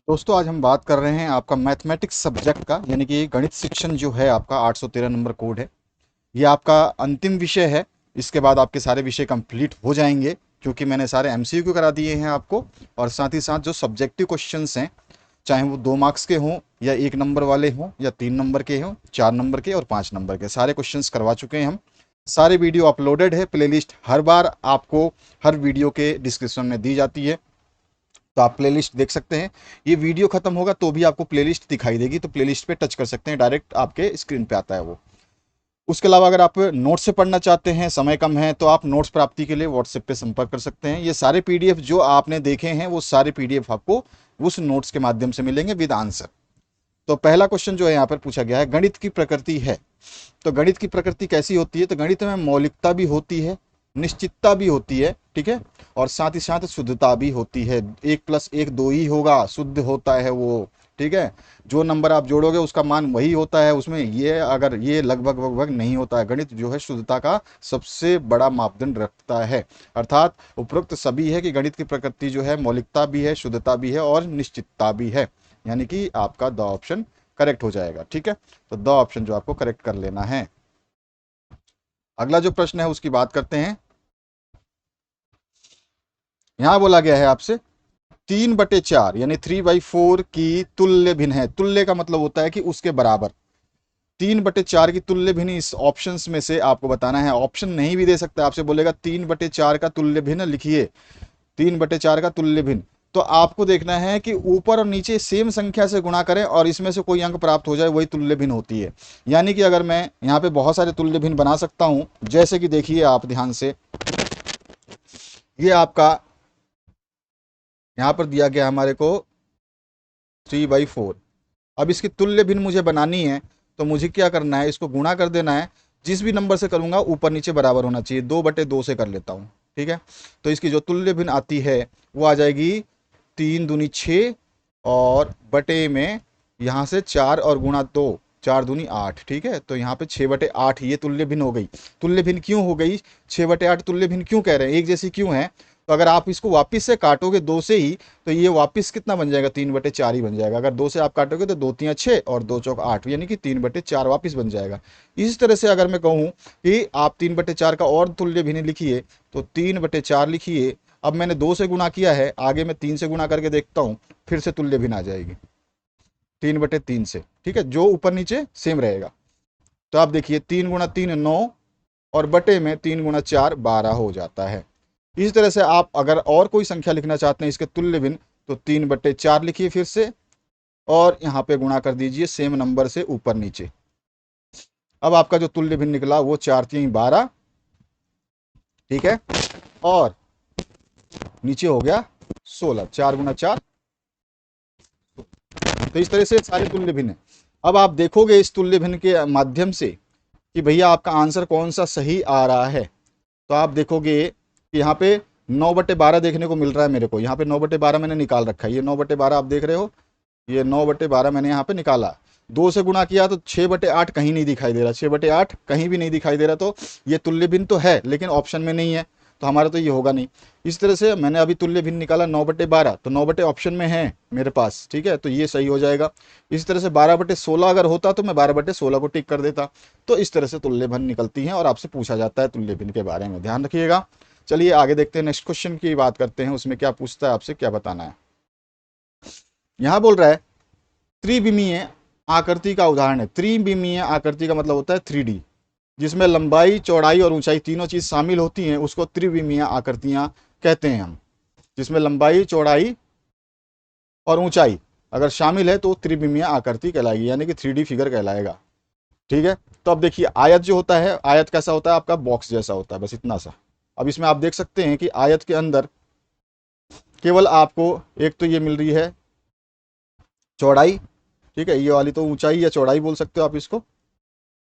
दोस्तों आज हम बात कर रहे हैं आपका मैथमेटिक्स सब्जेक्ट का, यानी कि गणित शिक्षण जो है आपका 813 नंबर कोड है। ये आपका अंतिम विषय है। इसके बाद आपके सारे विषय कंप्लीट हो जाएंगे, क्योंकि मैंने सारे एमसीक्यू करा दिए हैं आपको। और साथ ही साथ जो सब्जेक्टिव क्वेश्चंस हैं, चाहे वो 2 मार्क्स के हों या 1 नंबर वाले हों या 3 नंबर के हों, 4 नंबर के और 5 नंबर के, सारे क्वेश्चंस करवा चुके हैं हम। सारे वीडियो अपलोडेड है, प्लेलिस्ट हर बार आपको हर वीडियो के डिस्क्रिप्शन में दी जाती है, तो आप प्लेलिस्ट देख सकते हैं। ये वीडियो खत्म होगा तो भी आपको प्लेलिस्ट दिखाई देगी, तो प्लेलिस्ट पे टच कर सकते हैं, डायरेक्ट आपके स्क्रीन पे आता है वो। उसके अलावा अगर आप नोट्स से पढ़ना चाहते हैं, समय कम है, तो आप नोट्स प्राप्ति के लिए व्हाट्सएप पे संपर्क कर सकते हैं। ये सारे पीडीएफ जो आपने देखे हैं वो सारे पीडीएफ आपको उस नोट्स के माध्यम से मिलेंगे विद आंसर। तो पहला क्वेश्चन जो है यहाँ पर पूछा गया है, गणित की प्रकृति है। तो गणित की प्रकृति कैसी होती है? तो गणित में मौलिकता भी होती है, निश्चितता भी होती है, ठीक है, और साथ ही साथ शुद्धता भी होती है। 1+1 2 ही होगा, शुद्ध होता है वो, ठीक है। जो नंबर आप जोड़ोगे उसका मान वही होता है, उसमें ये अगर ये लगभग लगभग नहीं होता है। गणित जो है शुद्धता का सबसे बड़ा मापदंड रखता है। अर्थात उपरोक्त सभी है कि गणित की प्रकृति जो है मौलिकता भी है, शुद्धता भी है और निश्चितता भी है, यानी कि आपका द ऑप्शन करेक्ट हो जाएगा, ठीक है। तो द ऑप्शन जो आपको करेक्ट कर लेना है। अगला जो प्रश्न है उसकी बात करते हैं। यहां बोला गया है आपसे 3/4 यानी 3/4 की तुल्य भिन्न है। तुल्य का मतलब होता है कि उसके बराबर। 3/4 की तुल्य भिन्न इस ऑप्शंस में से आपको बताना है। ऑप्शन नहीं भी दे सकता, आपसे बोलेगा 3/4 का तुल्य भिन्न लिखिए, 3/4 का तुल्य भिन्न। तो आपको देखना है कि ऊपर और नीचे सेम संख्या से गुणा करें और इसमें से कोई अंक प्राप्त हो जाए, वही तुल्य भिन्न होती है। यानी कि अगर मैं यहाँ पे बहुत सारे तुल्य भिन्न बना सकता हूं, जैसे कि देखिए आप ध्यान से, ये आपका यहाँ पर दिया गया हमारे को 3/4। अब इसकी तुल्य भिन्न मुझे बनानी है, तो मुझे क्या करना है, इसको गुणा कर देना है। जिस भी नंबर से करूंगा ऊपर नीचे बराबर होना चाहिए। 2/2 से कर लेता हूँ, ठीक है। तो इसकी जो तुल्य भिन्न आती है वो आ जाएगी 3 दूनी 6, और बटे में यहाँ से 4 और गुणा 2, 4 दूनी 8, ठीक है। तो यहाँ पे 6/8 ये तुल्य भिन्न हो गई। तुल्य भिन्न क्यों हो गई? 6/8 तुल्य भिन्न क्यों कह रहे हैं, एक जैसी क्यों है? तो अगर आप इसको वापस से काटोगे 2 से ही, तो ये वापस कितना बन जाएगा? 3/4 ही बन जाएगा। अगर 2 से आप काटोगे तो 2×3 = 6 और 2×4 = 8, यानी कि 3/4 वापस बन जाएगा। इस तरह से अगर मैं कहूँ कि आप 3/4 का और तुल्य भिन्न लिखिए, तो 3/4 लिखिए। अब मैंने 2 से गुणा किया है, आगे मैं 3 से गुणा करके देखता हूँ, फिर से तुल्य भिन्न आ जाएगी 3/3 से, ठीक है, जो ऊपर नीचे सेम रहेगा। तो आप देखिए 3 × 3 = 9, और बटे में 3 × 4 = 12 हो जाता है। इस तरह से आप अगर और कोई संख्या लिखना चाहते हैं इसके तुल्य भिन्न, तो 3/4 लिखिए फिर से, और यहाँ पे गुणा कर दीजिए सेम नंबर से ऊपर नीचे। अब आपका जो तुल्य भिन्न निकला वो 4×3 = 12, ठीक है, और नीचे हो गया 16, 4 × 4। तो इस तरह से सारे तुल्य भिन्न है। अब आप देखोगे इस तुल्य भिन्न के माध्यम से कि भैया आपका आंसर कौन सा सही आ रहा है। तो आप देखोगे कि यहाँ पे 9/12 देखने को मिल रहा है मेरे को। यहाँ पे 9/12 मैंने निकाल रखा है, ये 9/12 आप देख रहे हो, ये 9/12 मैंने यहाँ पे निकाला। 2 से गुणा किया तो 6/8 कहीं नहीं दिखाई दे रहा, 6/8 कहीं भी नहीं दिखाई दे रहा। तो ये तुल्य भिन्न तो है लेकिन ऑप्शन में नहीं है, तो हमारा तो ये होगा नहीं। इस तरह से मैंने अभी तुल्य भिन्न निकाला 9/12, तो 9 ऑप्शन में है मेरे पास, ठीक है, तो ये सही हो जाएगा। इस तरह से 12/16 अगर होता तो मैं 12/16 को टिक कर देता। तो इस तरह से तुल्य भिन्न निकलती हैं और आपसे पूछा जाता है तुल्य भिन्न के बारे में, ध्यान रखिएगा। चलिए आगे देखते हैं, नेक्स्ट क्वेश्चन की बात करते हैं, उसमें क्या पूछता है, आपसे क्या बताना है। यहाँ बोल रहा है त्रिविमीय आकृति का उदाहरण है। त्रिविमीय आकृति का मतलब होता है 3D, जिसमें लंबाई चौड़ाई और ऊंचाई तीनों चीज शामिल होती हैं, उसको त्रिविमीय आकृतियां कहते हैं हम। जिसमें लंबाई चौड़ाई और ऊंचाई अगर शामिल है तो त्रिविमीय आकृति कहलाएगी, यानी कि 3D फिगर कहलाएगा, ठीक है। तो अब देखिए आयत जो होता है, आयत कैसा होता है? आपका बॉक्स जैसा होता है, बस इतना सा। अब इसमें आप देख सकते हैं कि आयत के अंदर केवल आपको एक तो ये मिल रही है चौड़ाई, ठीक है, ये वाली तो ऊंचाई या चौड़ाई बोल सकते हो आप इसको,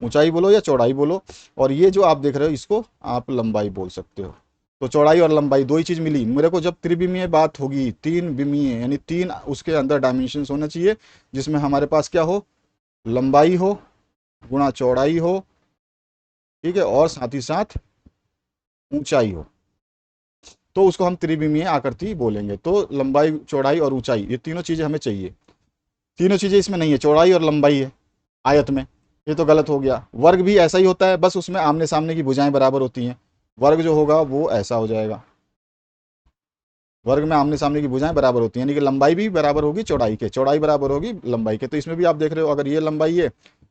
ऊंचाई बोलो या चौड़ाई बोलो। और ये जो आप देख रहे हो इसको आप लंबाई बोल सकते हो। तो चौड़ाई और लंबाई दो ही चीज मिली मेरे को। जब त्रिविमीय बात होगी, 3 विमीय यानी 3 उसके अंदर डायमेंशन होना चाहिए, जिसमें हमारे पास क्या हो? लंबाई हो गुणा चौड़ाई हो, ठीक है, और साथ ही साथ ऊंचाई हो। तो उसको हम त्रिविमीय आकृति बोलेंगे। तो लंबाई, चौड़ाई और ऊंचाई, ये तीनों चीजें हमें चाहिए। तीनों चीजें इसमें नहीं है, चौड़ाई और लंबाई है आयत में, ये तो गलत हो गया। वर्ग भी ऐसा ही होता है, बस उसमें आमने सामने की भुजाएं बराबर होती हैं। वर्ग जो होगा वो ऐसा हो जाएगा, वर्ग में आमने सामने की भुजाएं बराबर होती हैं, यानी कि लंबाई भी बराबर होगी चौड़ाई के, चौड़ाई बराबर होगी लंबाई के। तो इसमें भी आप देख रहे हो, अगर ये लंबाई है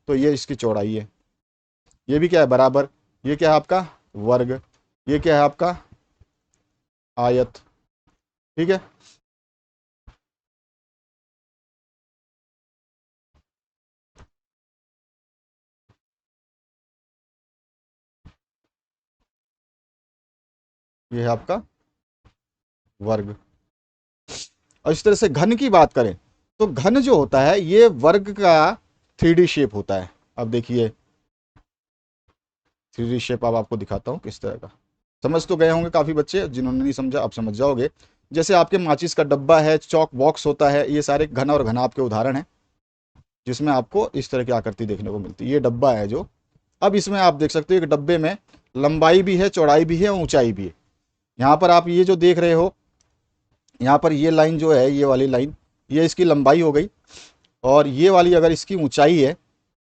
तो ये इसकी चौड़ाई है, ये भी क्या है बराबर, ये क्या है आपका वर्ग, ये क्या है आपका आयत। ठीक है, ये है आपका वर्ग। और इस तरह से घन की बात करें तो घन जो होता है ये वर्ग का 3D शेप होता है। अब देखिए 3D शेप अब आपको दिखाता हूँ किस तरह का। समझ तो गए होंगे काफी बच्चे, जिन्होंने नहीं समझा अब समझ जाओगे। जैसे आपके माचिस का डब्बा है, चौक बॉक्स होता है, ये सारे घन और घनाभ के उदाहरण हैं, जिसमें आपको इस तरह की आकृति देखने को मिलती है। ये डब्बा है जो, अब इसमें आप देख सकते हो एक डब्बे में लंबाई भी है, चौड़ाई भी है और ऊंचाई भी है। यहाँ पर आप ये जो देख रहे हो, यहाँ पर ये लाइन जो है, ये वाली लाइन, ये इसकी लंबाई हो गई, और ये वाली अगर इसकी ऊंचाई है,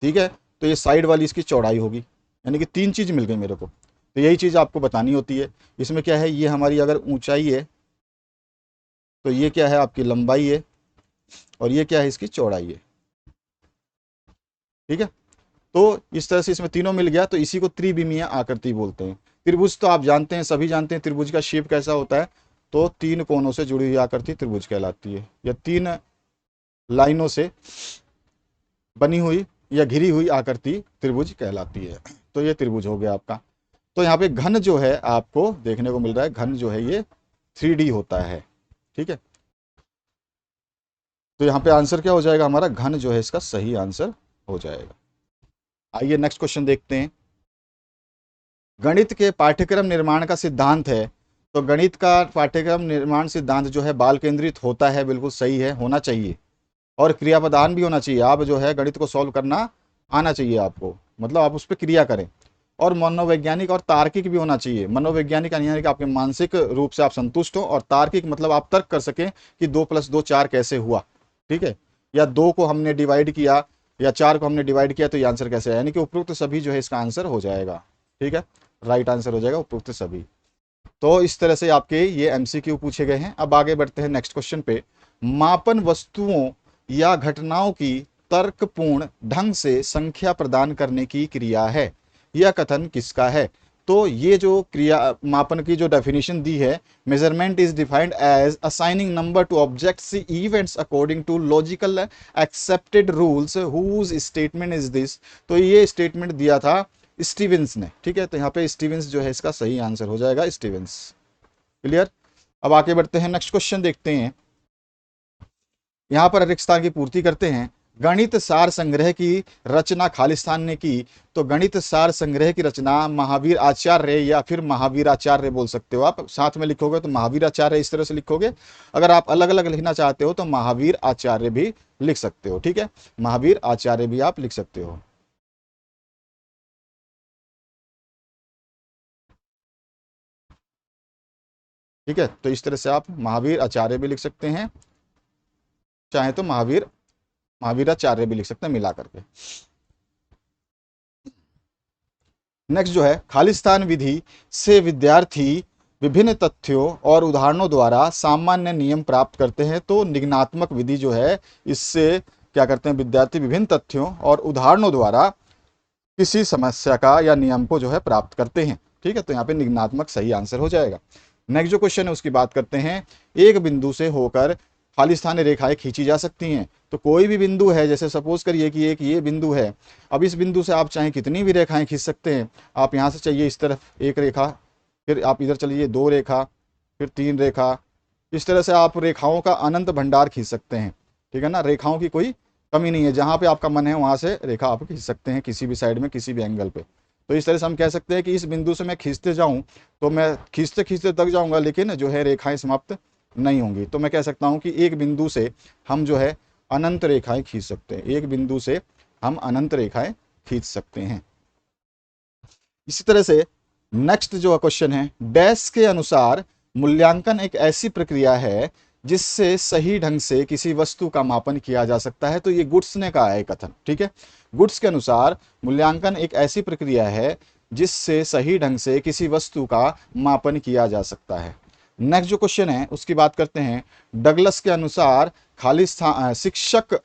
ठीक है, तो ये साइड वाली इसकी चौड़ाई होगी। यानी कि तीन चीज़ मिल गई मेरे को। तो यही चीज़ आपको बतानी होती है। इसमें क्या है, ये हमारी अगर ऊंचाई है तो ये क्या है आपकी लंबाई है, और ये क्या है इसकी चौड़ाई है। ठीक है, तो इस तरह से इसमें तीनों मिल गया, तो इसी को त्रिविमीय आकृति बोलते हैं। त्रिभुज तो आप जानते हैं, सभी जानते हैं त्रिभुज का शेप कैसा होता है, तो तीन कोनों से जुड़ी हुई आकृति त्रिभुज कहलाती है, या तीन लाइनों से बनी हुई या घिरी हुई आकृति त्रिभुज कहलाती है। तो ये त्रिभुज हो गया आपका। तो यहाँ पे घन जो है आपको देखने को मिल रहा है, घन जो है ये 3D होता है। ठीक है, तो यहाँ पे आंसर क्या हो जाएगा हमारा, घन जो है इसका सही आंसर हो जाएगा। आइए नेक्स्ट क्वेश्चन देखते हैं। गणित के पाठ्यक्रम निर्माण का सिद्धांत है, तो गणित का पाठ्यक्रम निर्माण सिद्धांत जो है बाल केंद्रित होता है, बिल्कुल सही है, होना चाहिए। और क्रियापदान भी होना चाहिए, आप जो है गणित को सॉल्व करना आना चाहिए आपको, मतलब आप उस पर क्रिया करें। और मनोवैज्ञानिक और तार्किक भी होना चाहिए। मनोवैज्ञानिक यानी कि आपके मानसिक रूप से आप संतुष्ट हो, और तार्किक मतलब आप तर्क कर सकें कि 2+2 4 कैसे हुआ। ठीक है, या 2 को हमने डिवाइड किया या 4 को हमने डिवाइड किया तो ये आंसर कैसे आया, यानी कि उपरोक्त सभी जो है इसका आंसर हो जाएगा। ठीक है, राइट आंसर हो जाएगा उपरोक्त सभी। तो इस तरह से आपके ये MCQ पूछे गए हैं। अब आगे बढ़ते हैं नेक्स्ट क्वेश्चन पे। मापन वस्तुओं या घटनाओं की तर्कपूर्ण ढंग से संख्या प्रदान करने की क्रिया है, यह कथन किसका है। तो ये जो क्रिया मापन की जो डेफिनेशन दी है, measurement is defined as assigning number to objects events according to logical accepted rules whose statement is this. तो ये स्टेटमेंट दिया था स्टीवेंस ने। ठीक है, तो यहाँ पे स्टीवेंस जो है इसका सही आंसर हो जाएगा, स्टीवेंस। क्लियर। अब आगे बढ़ते हैं, नेक्स्ट क्वेश्चन देखते हैं। यहाँ पर रिक्तस्थान की पूर्ति करते हैं। गणित सार संग्रह की रचना खालिस्तान ने की। तो गणित सार संग्रह की रचना महावीर आचार्य, या फिर महावीर आचार्य बोल सकते हो आप, साथ में लिखोगे तो महावीर आचार्य इस तरह से लिखोगे। अगर आप अलग अलग लिखना चाहते हो तो महावीर आचार्य भी लिख सकते हो। ठीक है, महावीर आचार्य भी आप लिख सकते हो। ठीक है, तो इस तरह से आप महावीर आचार्य भी लिख सकते हैं, चाहे तो महावीराचार्य भी लिख सकते हैं मिला करके। नेक्स्ट जो है, खालिस्तान विधि से विद्यार्थी विभिन्न तथ्यों और उदाहरणों द्वारा सामान्य नियम प्राप्त करते हैं। तो निगनात्मक विधि जो है, इससे क्या करते हैं विद्यार्थी, विभिन्न तथ्यों और उदाहरणों द्वारा किसी समस्या का या नियम को जो है प्राप्त करते हैं। ठीक है, तो यहाँ पे निगनात्मक सही आंसर हो जाएगा। नेक्स्ट जो क्वेश्चन है उसकी बात करते हैं। एक बिंदु से होकर खालिस्तानी रेखाएं खींची जा सकती हैं। तो कोई भी बिंदु है, जैसे सपोज करिए कि एक ये बिंदु है, अब इस बिंदु से आप चाहे कितनी भी रेखाएं खींच सकते हैं। आप यहाँ से चाहिए इस तरफ एक रेखा, फिर आप इधर चलिए 2 रेखा, फिर 3 रेखा, इस तरह से आप रेखाओं का अनंत भंडार खींच सकते हैं। ठीक है ना, रेखाओं की कोई कमी नहीं है, जहाँ पे आपका मन है वहाँ से रेखा आप खींच सकते हैं, किसी भी साइड में किसी भी एंगल पे। तो इस तरह से हम कह सकते हैं कि इस बिंदु से मैं खींचते जाऊँ तो मैं खींचते खींचते तक जाऊँगा, लेकिन जो है रेखाएं समाप्त नहीं होंगी। तो मैं कह सकता हूँ कि एक बिंदु से हम जो है अनंत रेखाएं खींच सकते हैं, एक बिंदु से हम अनंत रेखाएं खींच सकते हैं। इसी तरह से नेक्स्ट जो क्वेश्चन है, डैश के अनुसार मूल्यांकन एक ऐसी प्रक्रिया है जिससे सही ढंग से किसी वस्तु का मापन किया जा सकता है। तो ये गुड्स ने कहा है कथन, ठीक है। गुड्स के अनुसार मूल्यांकन एक ऐसी प्रक्रिया है जिससे सही ढंग से किसी वस्तु का मापन किया जा सकता है। नेक्स्ट जो क्वेश्चन है उसकी बात करते हैं। डगलस के अनुसार खाली स्थान शिक्षक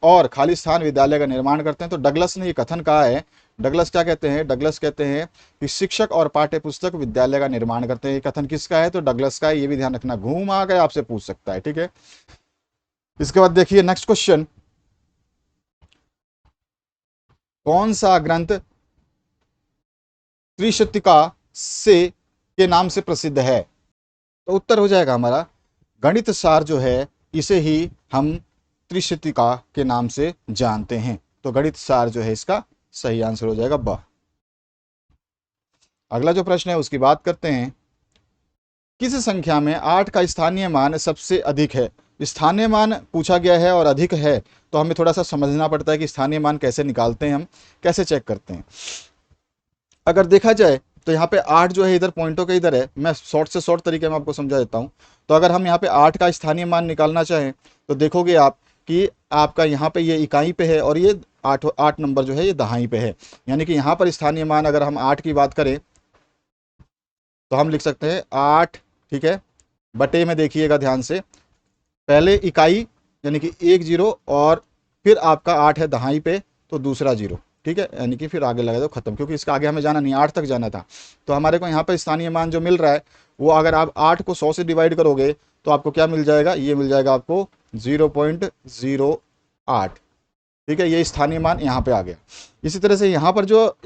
और खाली स्थान विद्यालय का निर्माण करते हैं। तो डगलस ने ये कथन कहा है। डगलस क्या कहते हैं? डगलस कहते हैं कि शिक्षक और पाठ्य पुस्तक विद्यालय का निर्माण करते हैं। ये कथन किसका है? तो डगलस का है। ये भी ध्यान रखना, घूम आ गए आपसे पूछ सकता है, ठीक है। इसके बाद देखिए नेक्स्ट क्वेश्चन, कौन सा ग्रंथ त्रिशतिका से के नाम से प्रसिद्ध है? तो उत्तर हो जाएगा हमारा गणित सार जो है, इसे ही हम त्रिशतिका के नाम से जानते हैं। तो गणित सार जो है इसका सही आंसर हो जाएगा ब। अगला जो प्रश्न है उसकी बात करते हैं। किस संख्या में 8 का स्थानीय मान सबसे अधिक है? स्थानीय मान पूछा गया है और अधिक है, तो हमें थोड़ा सा समझना पड़ता है कि स्थानीय मान कैसे निकालते हैं, हम कैसे चेक करते हैं। अगर देखा जाए तो यहाँ पे 8 जो है इधर पॉइंटों के इधर है। मैं शॉर्ट से शॉर्ट तरीके में आपको समझा देता हूँ। तो अगर हम यहाँ पे 8 का स्थानीय मान निकालना चाहें तो देखोगे आप कि आपका यहाँ पे ये इकाई पे है और ये 8 नंबर जो है ये दहाई पे है। यानी कि यहाँ पर स्थानीय मान अगर हम 8 की बात करें तो हम लिख सकते हैं 8, ठीक है, बटे में देखिएगा ध्यान से, पहले इकाई यानी कि 1 0 और फिर आपका 8 है दहाई पे तो दूसरा 0, ठीक है, यानी कि फिर आगे लगा दो खत्म, क्योंकि इसका आगे हमें जाना नहीं, 8 तक जाना था। तो हमारे को यहाँ पे स्थानीय मान जो मिल रहा है वो अगर आप 8 को 100 से डिवाइड करोगे तो आपको क्या मिल जाएगा? ये मिल जाएगा आपको 0.08, ठीक है। ये स्थानीय मान यहाँ पे आ गया। इसी तरह से यहाँ पर जो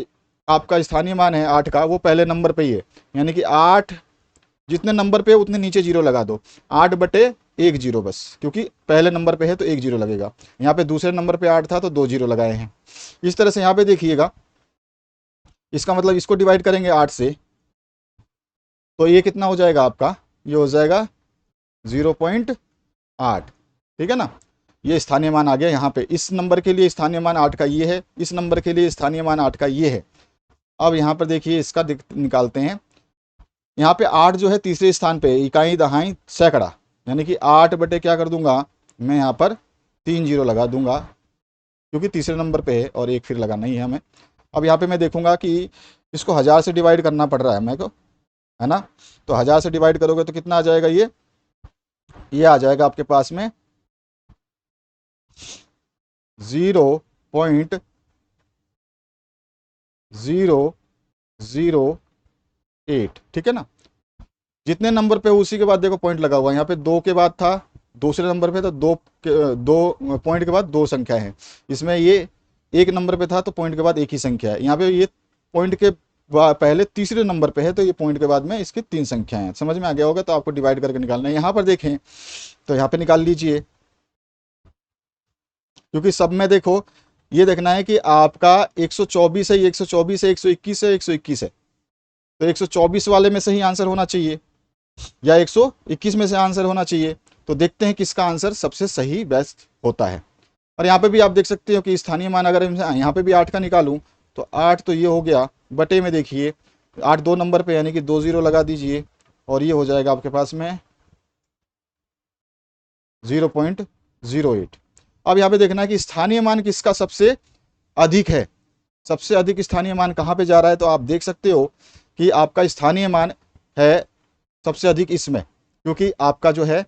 आपका स्थानीय मान है 8 का वो पहले नंबर पे ही है, यानी कि 8 जितने नंबर पे उतने नीचे 0 लगा दो, 8 बटे 1 0 बस, क्योंकि पहले नंबर पे है तो 1 0 लगेगा। यहाँ पे दूसरे नंबर पे 8 था तो 2 0 लगाए हैं। इस तरह से यहाँ पे देखिएगा, इसका मतलब इसको डिवाइड करेंगे 8 से तो ये कितना हो जाएगा आपका? ये हो जाएगा 0.8, ठीक है ना। ये स्थानीय मान आ गया यहाँ पे। इस नंबर के लिए स्थानीय मान 8 का ये है, इस नंबर के लिए स्थानीय मान 8 का ये है। अब यहाँ पर देखिए इसका निकालते हैं। यहाँ पे 8 जो है तीसरे स्थान पे, इकाई दहाई सैकड़ा, यानी कि 8 बटे क्या कर दूंगा मैं यहाँ पर 3 0 लगा दूंगा, क्योंकि तीसरे नंबर पे है और एक फिर लगाना ही है हमें। अब यहाँ पे मैं देखूंगा कि इसको 1000 से डिवाइड करना पड़ रहा है मेरे को, है ना। तो 1000 से डिवाइड करोगे तो कितना आ जाएगा? ये आ जाएगा आपके पास में 0.008, ठीक है ना। जितने नंबर पे उसी के बाद देखो पॉइंट लगा हुआ है। यहाँ पे 2 के बाद था दूसरे नंबर पे, तो दो पॉइंट के बाद 2 संख्या है। इसमें ये 1 नंबर पे था तो पॉइंट के बाद एक ही संख्या है। यहाँ पे ये पॉइंट के पहले तीसरे नंबर पे है तो ये पॉइंट के बाद में इसकी 3 संख्याएं हैं। समझ में आ गया होगा। तो आपको डिवाइड करके निकालना है। यहाँ पर देखें तो यहाँ पे निकाल लीजिए, क्योंकि सब में देखो ये देखना है कि आपका 124 है, 124 है, 121 है, 121 है, तो 124 वाले में से ही आंसर होना चाहिए या 121 में से आंसर होना चाहिए। तो देखते हैं किसका आंसर सबसे सही बेस्ट होता है। और यहाँ पे भी आप देख सकते हो कि स्थानीय मान अगर यहाँ पे भी 8 का निकालूं तो 8 तो ये हो गया, बटे में देखिए 8 2 नंबर पे, यानी कि 2 0 लगा दीजिए और ये हो जाएगा आपके पास में 0.08। अब यहाँ पे देखना है कि स्थानीय मान किसका सबसे अधिक है। सबसे अधिक स्थानीय मान कहाँ पे जा रहा है? तो आप देख सकते हो कि आपका स्थानीय मान है सबसे अधिक इसमें, क्योंकि आपका जो है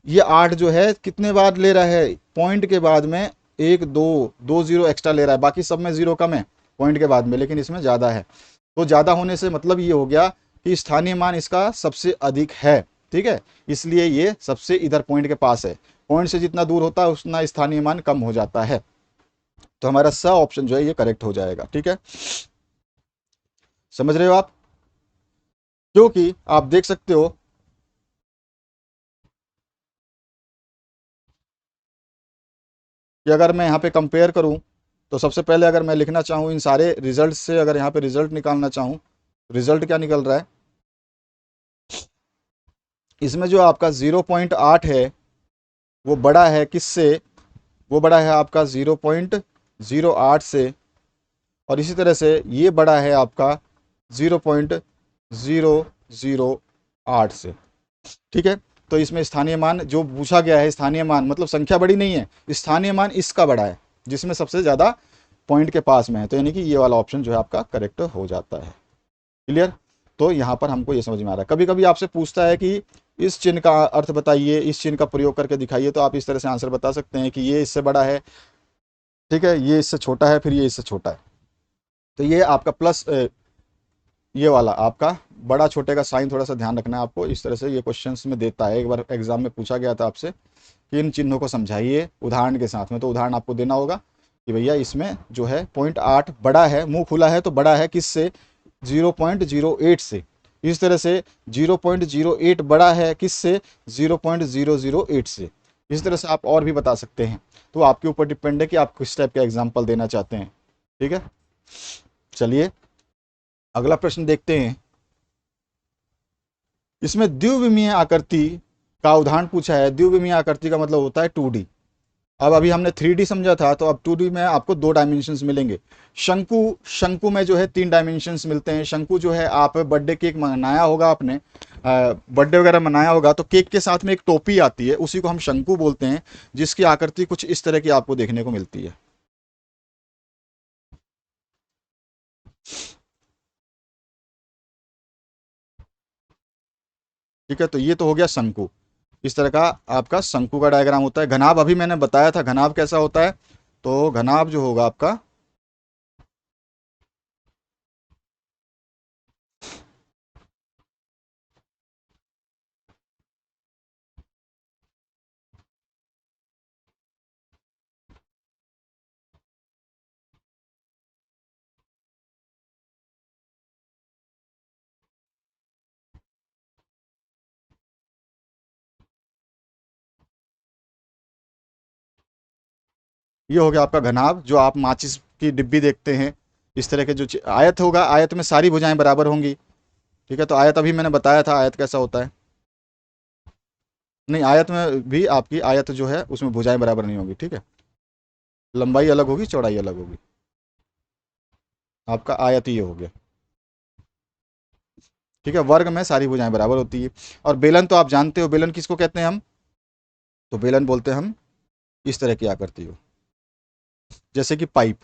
ये 8 जो है कितने बार ले रहा है? पॉइंट के बाद में 1 2 0 एक्स्ट्रा ले रहा है। बाकी सब में 0 कम है पॉइंट के बाद में, लेकिन इसमें ज़्यादा है। तो ज़्यादा होने से मतलब ये हो गया कि स्थानीय मान इसका सबसे अधिक है, ठीक है। इसलिए ये सबसे इधर पॉइंट के पास है। पॉइंट से जितना दूर होता है उतना स्थानीय मान कम हो जाता है। तो हमारा स ऑप्शन जो है ये करेक्ट हो जाएगा, ठीक है। समझ रहे हो आप? क्योंकि आप देख सकते हो कि अगर मैं यहाँ पे कंपेयर करूँ तो सबसे पहले अगर मैं लिखना चाहूँ इन सारे रिजल्ट से, अगर यहाँ पे रिजल्ट निकालना चाहूँ, रिजल्ट क्या निकल रहा है इसमें? जो आपका 0.8 है वो बड़ा है किससे? वो बड़ा है आपका 0.08 से, और इसी तरह से ये बड़ा है आपका 0.008 से। ठीक है, तो इसमें स्थानीय मान जो पूछा गया है, स्थानीय मान मतलब संख्या बड़ी नहीं है, स्थानीय मान इसका बड़ा है जिसमें सबसे ज़्यादा पॉइंट के पास में है, तो यानी कि ये वाला ऑप्शन जो है आपका करेक्ट हो जाता है। क्लियर? तो यहाँ पर हमको ये समझ में आ रहा है। कभी कभी आपसे पूछता है कि इस चिन्ह का अर्थ बताइए, इस चिन्ह का प्रयोग करके दिखाइए, तो आप इस तरह से आंसर बता सकते हैं कि ये इससे बड़ा है, ठीक है, ये इससे छोटा है, फिर ये इससे छोटा है। तो ये आपका प्लस, ये वाला आपका बड़ा छोटे का साइन थोड़ा सा ध्यान रखना है आपको। इस तरह से ये क्वेश्चंस में देता है, एक बार एग्जाम में पूछा गया था आपसे कि इन चिन्हों को समझाइए उदाहरण के साथ में, तो उदाहरण आपको देना होगा कि भैया इसमें जो है 0.8 बड़ा है, मुंह खुला है तो बड़ा है किससे, 0.08 से। इस तरह से 0.08 बड़ा है किससे, 0.008 से। इस तरह से आप और भी बता सकते हैं, तो आपके ऊपर डिपेंड है कि आप किस टाइप का एग्जाम्पल देना चाहते हैं। ठीक है, चलिए अगला प्रश्न देखते हैं। इसमें द्विविमीय आकृति का उदाहरण पूछा है। द्विविमीय आकृति का मतलब होता है 2D। अब अभी हमने 3D समझा था, तो अब 2D में आपको 2 डायमेंशंस मिलेंगे। शंकु, शंकु में जो है 3 डायमेंशंस मिलते हैं। शंकु जो है, आप बर्थडे केक मनाया होगा आपने, बर्थडे वगैरह मनाया होगा, तो केक के साथ में एक टोपी आती है, उसी को हम शंकु बोलते हैं, जिसकी आकृति कुछ इस तरह की आपको देखने को मिलती है। ठीक है, तो ये तो हो गया शंकु। इस तरह का आपका शंकु का डायग्राम होता है। घनाभ अभी मैंने बताया था, घनाभ कैसा होता है, तो घनाभ जो होगा आपका, ये हो गया आपका घनाभ। जो आप माचिस की डिब्बी देखते हैं, इस तरह के जो आयत होगा, आयत में सारी भुजाएं बराबर होंगी। ठीक है, तो आयत अभी मैंने बताया था आयत कैसा होता है। नहीं, आयत में भी आपकी आयत जो है उसमें भुजाएं बराबर नहीं होगी। ठीक है, लंबाई अलग होगी, चौड़ाई अलग होगी। आपका आयत ये हो गया। ठीक है, वर्ग में सारी भुजाएं बराबर होती है। और बेलन तो आप जानते हो, बेलन किसको कहते हैं हम, तो बेलन बोलते हैं हम इस तरह की आकृति हो, जैसे कि पाइप।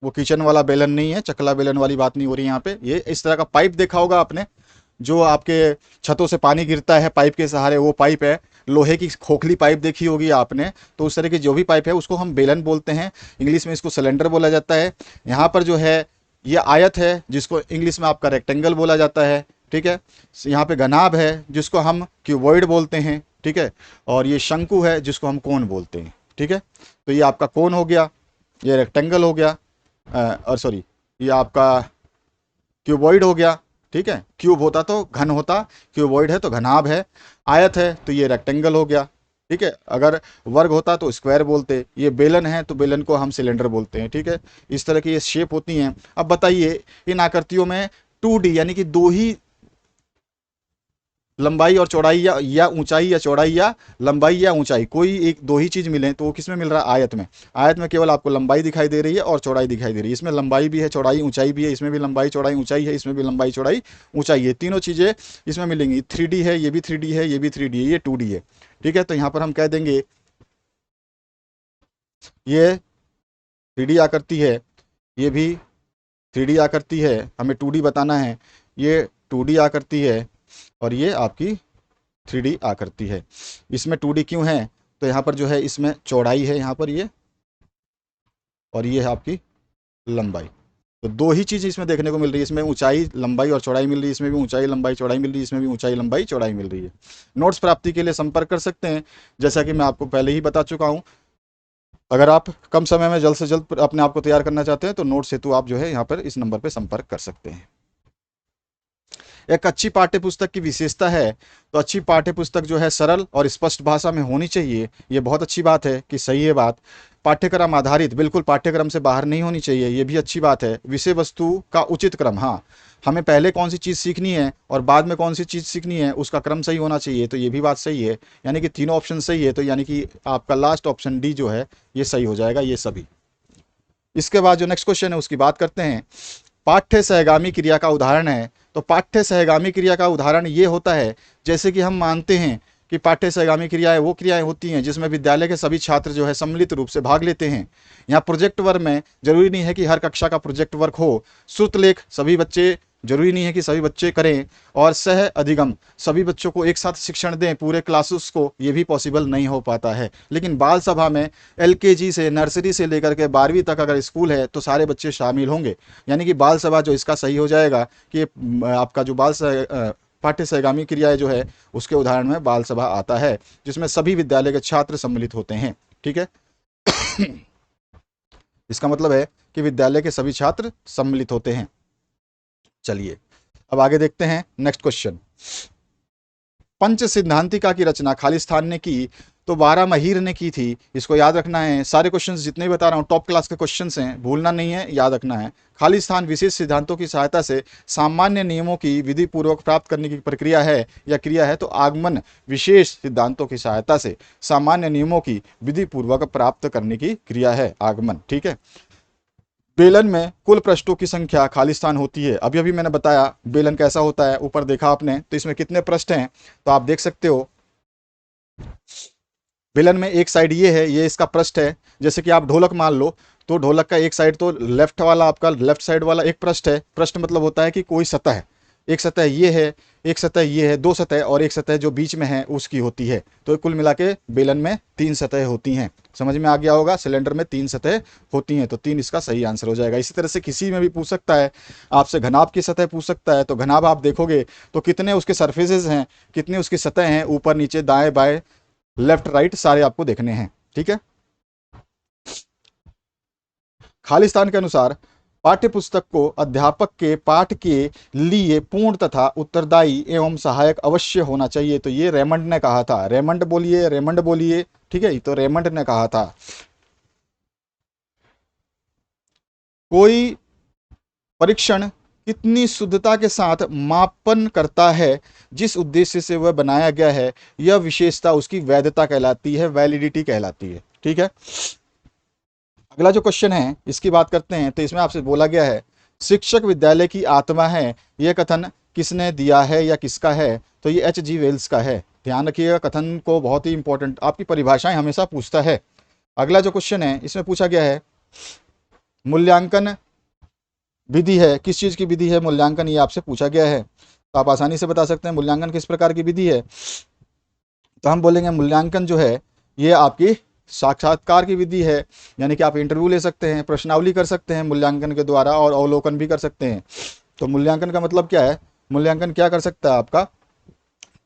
वो किचन वाला बेलन नहीं है, चकला बेलन वाली बात नहीं हो रही यहाँ पे। ये इस तरह का पाइप देखा होगा आपने, जो आपके छतों से पानी गिरता है पाइप के सहारे, वो पाइप है। लोहे की खोखली पाइप देखी होगी आपने, तो उस तरह की जो भी पाइप है उसको हम बेलन बोलते हैं। इंग्लिश में इसको सिलेंडर बोला जाता है। यहाँ पर जो है ये आयत है, जिसको इंग्लिश में आपका रेक्टेंगल बोला जाता है। ठीक है, यहाँ पे घनाभ है जिसको हम क्यूबॉइड बोलते हैं। ठीक है, और ये शंकु है जिसको हम कोन बोलते हैं। ठीक है, तो ये आपका कोन हो गया, ये रेक्टेंगल हो गया, और सॉरी, ये आपका क्यूबॉइड हो गया। ठीक है, क्यूब होता तो घन होता, क्यूबॉइड है तो घनाभ है। आयत है तो ये रेक्टेंगल हो गया। ठीक है, अगर वर्ग होता तो स्क्वायर बोलते। ये बेलन है तो बेलन को हम सिलेंडर बोलते हैं। ठीक है, इस तरह की ये शेप होती हैं। अब बताइए इन आकृतियों में 2D यानी कि दो ही लंबाई और चौड़ाई, या ऊंचाई या चौड़ाई, या लंबाई या ऊंचाई, कोई एक दो ही चीज मिले, तो वो किस में मिल रहा है, आयत में। आयत में केवल आपको लंबाई दिखाई दे रही है और चौड़ाई दिखाई दे रही है। इसमें लंबाई भी है, चौड़ाई ऊंचाई भी है। इसमें भी लंबाई चौड़ाई ऊंचाई है, इसमें भी लंबाई चौड़ाई ऊंचाई है। तीनों चीजें इसमें मिलेंगी। 3D है, ये भी 3D है, ये भी 3D है, ये 2D है। ठीक है, तो यहाँ पर हम कह देंगे ये 3D आकृति है, ये भी 3D आकृति है, हमें 2D बताना है। ये 2D आकृति है और ये आपकी 3D आकृति है। इसमें 2D क्यों है, तो यहाँ पर जो है इसमें चौड़ाई है यहाँ पर ये, और ये है आपकी लंबाई। तो दो ही चीज़ इसमें देखने को मिल रही है। इसमें ऊंचाई लंबाई और चौड़ाई मिल रही है, इसमें भी ऊंचाई लंबाई चौड़ाई मिल रही है, इसमें भी ऊंचाई लंबाई चौड़ाई मिल रही है। नोट्स प्राप्ति के लिए संपर्क कर सकते हैं, जैसा कि मैं आपको पहले ही बता चुका हूँ। अगर आप कम समय में जल्द से जल्द अपने आप को तैयार करना चाहते हैं, तो नोट्स हेतु आप जो है यहाँ पर इस नंबर पर संपर्क कर सकते हैं। एक अच्छी पाठ्य पुस्तक की विशेषता है, तो अच्छी पाठ्य पुस्तक जो है सरल और स्पष्ट भाषा में होनी चाहिए। ये बहुत अच्छी बात है कि सही है बात। पाठ्यक्रम आधारित, बिल्कुल पाठ्यक्रम से बाहर नहीं होनी चाहिए, ये भी अच्छी बात है। विषय वस्तु का उचित क्रम, हाँ, हमें पहले कौन सी चीज़ सीखनी है और बाद में कौन सी चीज़ सीखनी है, उसका क्रम सही होना चाहिए, तो ये भी बात सही है। यानी कि तीनों ऑप्शन सही है, तो यानी कि आपका लास्ट ऑप्शन डी जो है ये सही हो जाएगा, ये सभी। इसके बाद जो नेक्स्ट क्वेश्चन है उसकी बात करते हैं। पाठ्य सहगामी क्रिया का उदाहरण है। तो पाठ्य सहगामी क्रिया का उदाहरण ये होता है, जैसे कि हम मानते हैं कि पाठ्य सहगामी क्रियाएं वो क्रियाएं होती हैं जिसमें विद्यालय के सभी छात्र जो है सम्मिलित रूप से भाग लेते हैं। यहाँ प्रोजेक्ट वर्क में जरूरी नहीं है कि हर कक्षा का प्रोजेक्ट वर्क हो। श्रुतलेख सभी बच्चे, जरूरी नहीं है कि सभी बच्चे करें। और सह अधिगम, सभी बच्चों को एक साथ शिक्षण दें पूरे क्लासेस को, ये भी पॉसिबल नहीं हो पाता है। लेकिन बाल सभा में एलकेजी से, नर्सरी से लेकर के 12वीं तक अगर स्कूल है तो सारे बच्चे शामिल होंगे। यानी कि बाल सभा जो इसका सही हो जाएगा कि आपका जो पाठ्य सहगामी क्रियाएं जो है उसके उदाहरण में बाल सभा आता है, जिसमें सभी विद्यालय के छात्र सम्मिलित होते हैं। ठीक है। इसका मतलब है कि विद्यालय के सभी छात्र सम्मिलित होते हैं। चलिए अब आगे देखते हैं नेक्स्ट क्वेश्चन। पंच सिद्धांतिका की रचना खालिस्तान ने की, तो बारामहीर ने की थी। इसको याद रखना है। सारे क्वेश्चंस जितने भी बता रहा हूँ टॉप क्लास के क्वेश्चंस हैं, भूलना नहीं है, याद रखना है। खालिस्तान विशेष सिद्धांतों की सहायता से सामान्य नियमों की विधि पूर्वक प्राप्त करने की प्रक्रिया है या क्रिया है। तो आगमन विशेष सिद्धांतों की सहायता से सामान्य नियमों की विधि पूर्वक प्राप्त करने की क्रिया है आगमन। ठीक है। बेलन में कुल पृष्ठों की संख्या खालिस्तान होती है। अभी अभी मैंने बताया बेलन कैसा होता है, ऊपर देखा आपने, तो इसमें कितने पृष्ठ हैं तो आप देख सकते हो। बेलन में एक साइड ये है, ये इसका पृष्ठ है। जैसे कि आप ढोलक मान लो, तो ढोलक का एक साइड तो लेफ्ट वाला, आपका लेफ्ट साइड वाला एक पृष्ठ है। पृष्ठ मतलब होता है कि कोई सतह है। एक सतह ये है, एक सतह ये है, दो सतह, और एक सतह जो बीच में है उसकी होती है। तो कुल मिला के बेलन में 3 सतह होती हैं। समझ में आ गया होगा, सिलेंडर में 3 सतह होती हैं, तो 3 इसका सही आंसर हो जाएगा। इसी तरह से किसी में भी पूछ सकता है आपसे, घनाभ की सतह पूछ सकता है, तो घनाभ आप देखोगे तो कितने उसके सरफेसेस हैं, कितने उसकी सतह हैं, ऊपर नीचे दाएं बाएं लेफ्ट राइट सारे आपको देखने हैं। ठीक है। खालिस्तान के अनुसार पाठ्य पुस्तक को अध्यापक के पाठ के लिए पूर्ण तथा उत्तरदायी एवं सहायक अवश्य होना चाहिए। तो ये रेमंड ने कहा था। रेमंड बोलिए, रेमंड बोलिए। ठीक है, तो रेमंड ने कहा था। कोई परीक्षण कितनी शुद्धता के साथ मापन करता है जिस उद्देश्य से वह बनाया गया है, यह विशेषता उसकी वैधता कहलाती है, वैलिडिटी कहलाती है। ठीक है। अगला जो क्वेश्चन है इसकी बात करते हैं। तो इसमें आपसे बोला गया है शिक्षक विद्यालय की आत्मा है, यह कथन किसने दिया है या किसका है। तो ये H.G. वेल्स का है। ध्यान रखिएगा, कथन को बहुत ही इंपॉर्टेंट, आपकी परिभाषाएं हमेशा पूछता है। अगला जो क्वेश्चन है इसमें पूछा गया है मूल्यांकन विधि है, किस चीज की विधि है मूल्यांकन, ये आपसे पूछा गया है। तो आप आसानी से बता सकते हैं मूल्यांकन किस प्रकार की विधि है। तो हम बोलेंगे मूल्यांकन जो है ये आपकी साक्षात्कार की विधि है। यानी कि आप इंटरव्यू ले सकते हैं, प्रश्नावली कर सकते हैं मूल्यांकन के द्वारा, और अवलोकन भी कर सकते हैं। तो मूल्यांकन का मतलब क्या है, मूल्यांकन क्या कर सकता है आपका,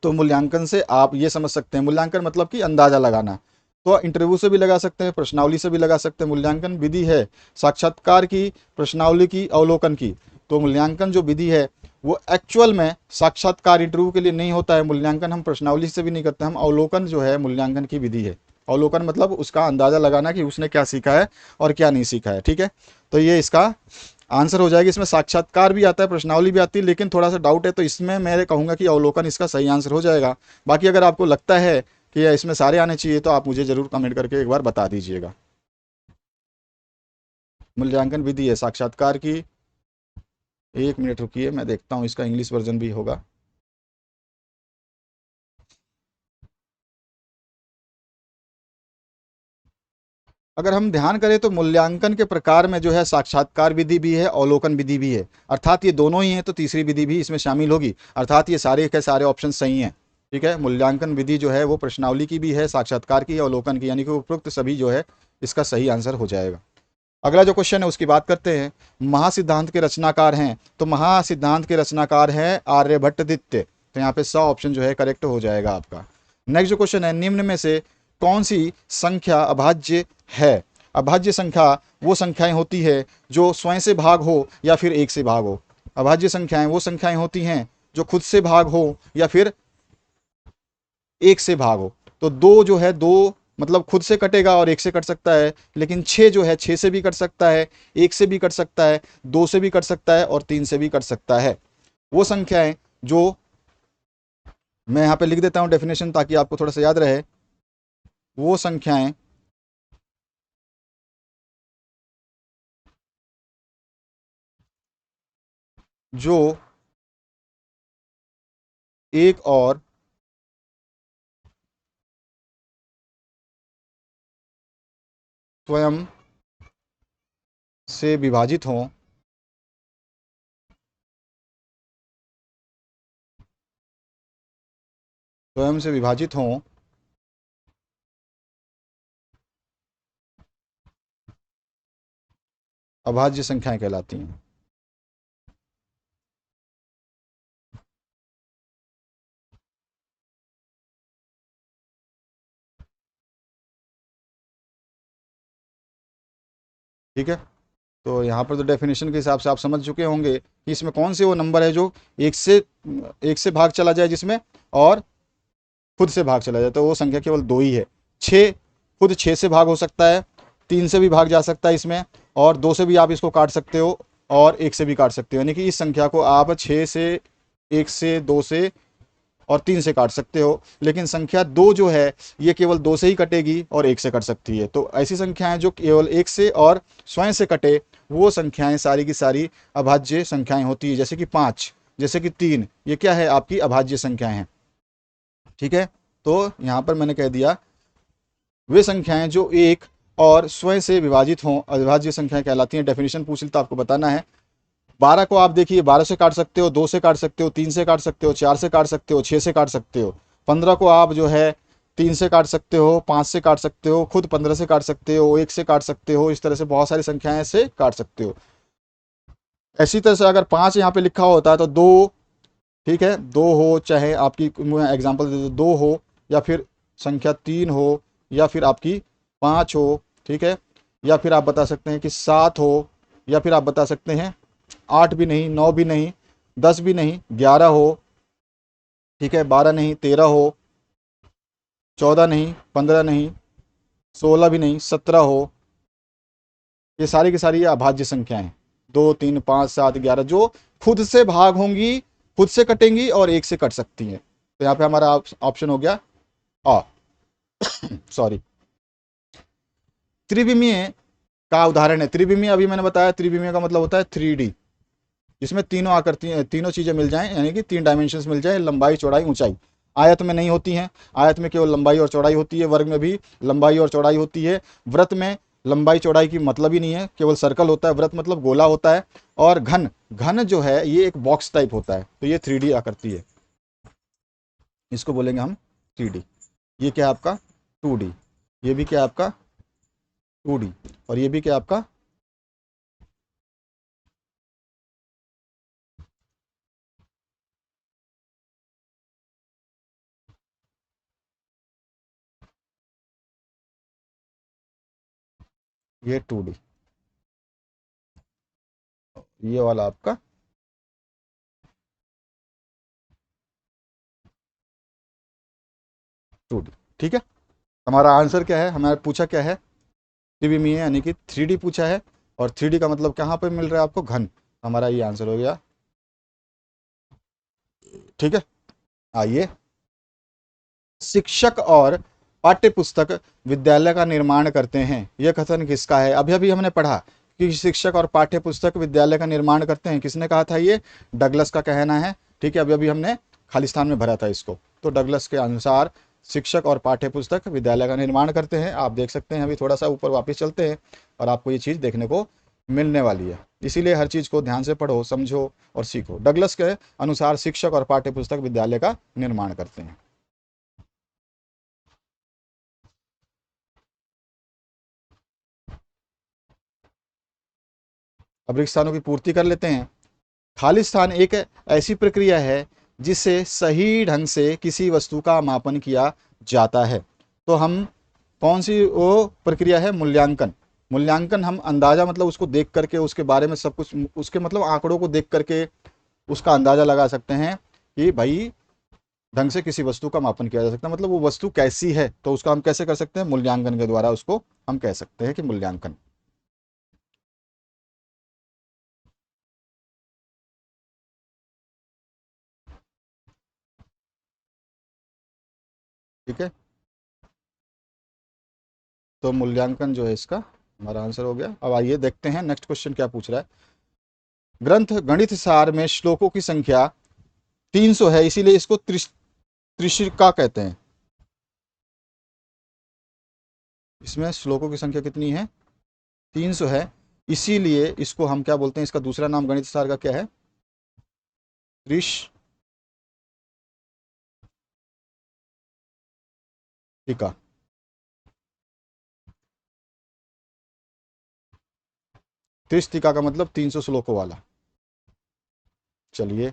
तो मूल्यांकन से आप ये समझ सकते हैं, मूल्यांकन मतलब कि अंदाजा लगाना। तो इंटरव्यू से भी लगा सकते हैं, प्रश्नावली से भी लगा सकते हैं। मूल्यांकन विधि है साक्षात्कार की, प्रश्नावली की, अवलोकन की। तो मूल्यांकन जो विधि है वो एक्चुअल में साक्षात्कार इंटरव्यू के लिए नहीं होता है। मूल्यांकन हम प्रश्नावली से भी नहीं करते, हम अवलोकन जो है मूल्यांकन की विधि है। अवलोकन मतलब उसका अंदाजा लगाना कि उसने क्या सीखा है और क्या नहीं सीखा है। ठीक है। तो ये इसका आंसर हो जाएगा। इसमें साक्षात्कार भी आता है, प्रश्नावली भी आती है, लेकिन थोड़ा सा डाउट है, तो इसमें मैं कहूँगा कि अवलोकन इसका सही आंसर हो जाएगा। बाकी अगर आपको लगता है कि इसमें सारे आने चाहिए तो आप मुझे जरूर कमेंट करके एक बार बता दीजिएगा। मूल्यांकन विधि है साक्षात्कार की। एक मिनट रुकिए, मैं देखता हूँ इसका इंग्लिश वर्जन भी होगा। अगर हम ध्यान करें तो मूल्यांकन के प्रकार में जो है साक्षात्कार विधि भी है, अवलोकन विधि भी है। अर्थात ये दोनों ही हैं, तो तीसरी विधि भी इसमें शामिल होगी। अर्थात ये सारे के सारे ऑप्शन सही हैं। ठीक है। मूल्यांकन विधि जो है वो प्रश्नावली की भी है, साक्षात्कार की, अवलोकन की, यानी कि उपरोक्त सभी जो है इसका सही आंसर हो जाएगा। अगला जो क्वेश्चन है उसकी बात करते हैं। महासिद्धांत के रचनाकार हैं, तो महासिद्धांत के रचनाकार हैं आर्यभट्टदित्य। तो यहाँ पे 100 ऑप्शन जो है करेक्ट हो जाएगा आपका। नेक्स्ट जो क्वेश्चन है, निम्न में से कौन सी संख्या अभाज्य है। अभाज्य संख्या वो संख्याएं होती है जो स्वयं से भाग हो या फिर एक से भाग हो। अभाज्य संख्याएं वो संख्याएं होती हैं जो खुद से भाग हो या फिर एक से भाग हो। तो दो जो है, दो मतलब खुद से कटेगा और एक से कट सकता है, लेकिन 6 जो है 6 से भी कट सकता है, एक से भी कट सकता है, 2 से भी कट सकता है और 3 से भी कट सकता है। वो संख्याएं जो मैं यहाँ पे लिख देता हूँ डेफिनेशन ताकि आपको थोड़ा सा याद रहे। वो संख्याएं जो एक और स्वयं से विभाजित हों, स्वयं से विभाजित हों, अभाज्य संख्याएं कहलाती हैं। ठीक है, तो यहाँ पर तो डेफिनेशन के हिसाब से आप समझ चुके होंगे कि इसमें कौन से वो नंबर है जो एक से भाग चला जाए जिसमें, और खुद से भाग चला जाए, तो वो संख्या केवल दो ही है। छः खुद छः से भाग हो सकता है, तीन से भी भाग जा सकता है इसमें, और दो से भी आप इसको काट सकते हो, और एक से भी काट सकते हो। यानी कि इस संख्या को आप छः से, एक से, दो से और तीन से काट सकते हो। लेकिन संख्या दो जो है ये केवल दो से ही कटेगी और एक से कट सकती है। तो ऐसी संख्याएं जो केवल एक से और स्वयं से कटे, वो संख्याएं सारी की सारी अभाज्य संख्याएं होती है। जैसे कि पाँच, जैसे कि तीन, ये क्या है, आपकी अभाज्य संख्याएं हैं। ठीक है, तो यहाँ पर मैंने कह दिया वे संख्याएं जो एक और स्वयं से विभाजित हों अविभाज्य संख्याएं कहलाती हैं। डेफिनेशन पूछ ली तो आपको बताना है। 12 को आप देखिए, 12 से काट सकते हो, 2 से काट सकते हो, 3 से काट सकते हो, 4 से काट सकते हो, 6 से काट सकते हो। 15 को आप जो है 3 से काट सकते हो, 5 से काट सकते हो, खुद 15 से काट सकते हो, 1 से काट सकते हो। इस तरह से बहुत सारी संख्याएं से काट सकते हो। इसी तरह से अगर 5 यहाँ पे लिखा होता है तो दो, ठीक है, दो हो, चाहे आपकी एग्जाम्पल दे दो, दो हो, या फिर संख्या तीन हो, या फिर आपकी पाँच हो, ठीक है, या फिर आप बता सकते हैं कि सात हो, या फिर आप बता सकते हैं आठ भी नहीं, नौ भी नहीं, दस भी नहीं, ग्यारह हो, ठीक है, बारह नहीं, तेरह हो, चौदह नहीं, पंद्रह नहीं, सोलह भी नहीं, सत्रह हो। ये सारी की सारी ये अभाज्य संख्याएं हैं। दो, तीन, पाँच, सात, ग्यारह, जो खुद से भाग होंगी, खुद से कटेंगी और एक से कट सकती हैं। तो यहाँ पे हमारा ऑप्शन हो गया आ, सॉरी। त्रिविमीय का उदाहरण है। त्रिविमीय अभी मैंने बताया, त्रिविमीय का मतलब होता है 3D, जिसमें तीनों आकृति, तीनों चीजें मिल जाएं, यानी कि तीन डायमेंशंस मिल जाए, लंबाई, चौड़ाई, ऊंचाई। आयत में नहीं होती हैं, आयत में केवल लंबाई और चौड़ाई होती है, वर्ग में भी लंबाई और चौड़ाई होती है, वृत्त में लंबाई चौड़ाई की मतलब ही नहीं है, केवल सर्कल होता है, वृत्त मतलब गोला होता है। और घन, घन जो है ये एक बॉक्स टाइप होता है, तो ये 3D आकृति है, इसको बोलेंगे हम 3D। ये क्या है आपका 2D, ये भी क्या है आपका 2D, और ये भी क्या है आपका, ये 2D, ये वाला आपका 2D। ठीक है, हमारा आंसर क्या है, हमारा पूछा क्या है, त्रिविमीय यानी कि 3D पूछा है, और 3D का मतलब कहाँ पे मिल रहा है आपको, घन। हमारा ये आंसर हो गया। ठीक है, आइए। शिक्षक और पाठ्य पुस्तक विद्यालय का निर्माण करते हैं, यह कथन किसका है। अभी अभी हमने पढ़ा कि शिक्षक और पाठ्य पुस्तक विद्यालय का निर्माण करते हैं, किसने कहा था, ये डगलस का कहना है। ठीक है, अभी अभी हमने खालिस्तान में भरा था इसको। तो डगलस के अनुसार शिक्षक और पाठ्य पुस्तक विद्यालय का निर्माण करते हैं। आप देख सकते हैं, अभी थोड़ा सा ऊपर वापस चलते हैं और आपको ये चीज़ देखने को मिलने वाली है। इसीलिए हर चीज़ को ध्यान से पढ़ो, समझो और सीखो। डगलस के अनुसार शिक्षक और पाठ्य पुस्तक विद्यालय का निर्माण करते हैं। अब रिक्त स्थानों की पूर्ति कर लेते हैं। खाली स्थान एक ऐसी प्रक्रिया है जिससे सही ढंग से किसी वस्तु का मापन किया जाता है। तो हम कौन सी वो प्रक्रिया है, मूल्यांकन। मूल्यांकन हम अंदाजा मतलब उसको देख करके, उसके बारे में सब कुछ, उसके मतलब आंकड़ों को देख करके उसका अंदाजा लगा सकते हैं कि भाई ढंग से किसी वस्तु का मापन किया जा सकता है, मतलब वो वस्तु कैसी है। तो उसका हम कैसे कर सकते हैं, मूल्यांकन के द्वारा उसको हम कह सकते हैं कि मूल्यांकन। ठीक है, तो मूल्यांकन जो है इसका हमारा आंसर हो गया। अब आइए देखते हैं नेक्स्ट क्वेश्चन क्या पूछ रहा है। ग्रंथ गणित सार में श्लोकों की संख्या 300 है, इसीलिए इसको त्रिशिका कहते हैं। इसमें श्लोकों की संख्या कितनी है? 300 है, इसीलिए इसको हम क्या बोलते हैं? इसका दूसरा नाम गणित सार का क्या है? त्रिशिका। त्रिशिका का मतलब 300 श्लोकों वाला। चलिए,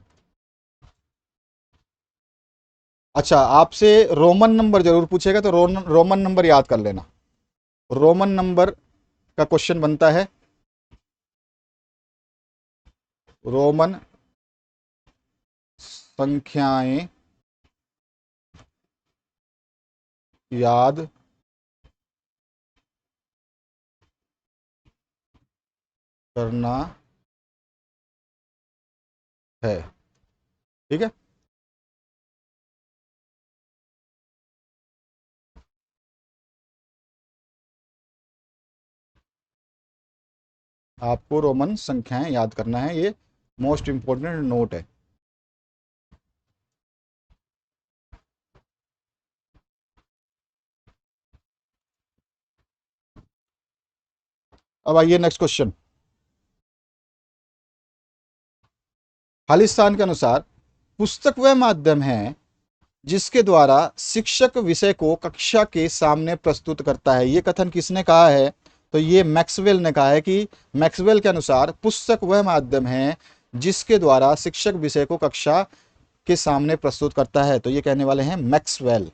अच्छा, आपसे रोमन नंबर जरूर पूछेगा, तो रोमन नंबर याद कर लेना। रोमन नंबर का क्वेश्चन बनता है, रोमन संख्याएं याद करना है। ठीक है, आपको रोमन संख्याएं याद करना है, ये मोस्ट इंपॉर्टेंट नोट है। अब आइए नेक्स्ट क्वेश्चन। खालिस्तान के अनुसार पुस्तक वह माध्यम है जिसके द्वारा शिक्षक विषय को कक्षा के सामने प्रस्तुत करता है। ये कथन किसने कहा है? तो ये मैक्सवेल ने कहा है कि मैक्सवेल के अनुसार पुस्तक वह माध्यम है जिसके द्वारा शिक्षक विषय को कक्षा के सामने प्रस्तुत करता है। तो ये कहने वाले हैं मैक्सवेल।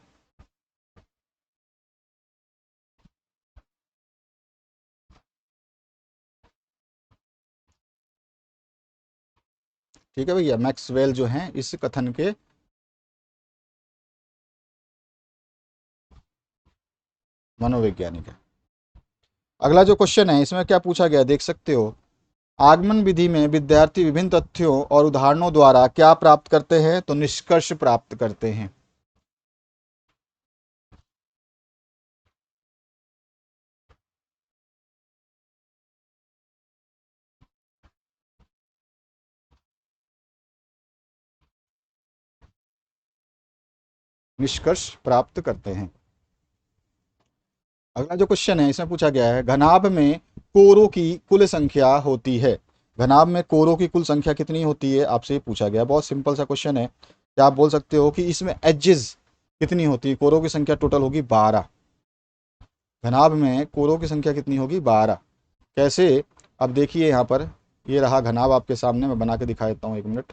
ठीक है भैया, मैक्सवेल जो हैं इस कथन के मनोवैज्ञानिक है। अगला जो क्वेश्चन है इसमें क्या पूछा गया देख सकते हो। आगमन विधि में विद्यार्थी विभिन्न तथ्यों और उदाहरणों द्वारा क्या प्राप्त करते हैं? तो निष्कर्ष प्राप्त करते हैं। निष्कर्ष प्राप्त करते हैं। अगला जो क्वेश्चन है इसमें पूछा गया है, घनाभ में कोरों की कुल संख्या होती है। घनाभ में कोरों की कुल संख्या कितनी होती है? आपसे ये पूछा गया। बहुत सिंपल सा क्वेश्चन है। क्या आप बोल सकते हो कि इसमें एजेस कितनी होती है? कोरों की संख्या टोटल होगी 12। घनाभ में कोरों की संख्या कितनी होगी? 12। कैसे? अब देखिए यहाँ पर, ये रहा घनाभ आपके सामने, मैं बना के दिखा देता हूँ, एक मिनट।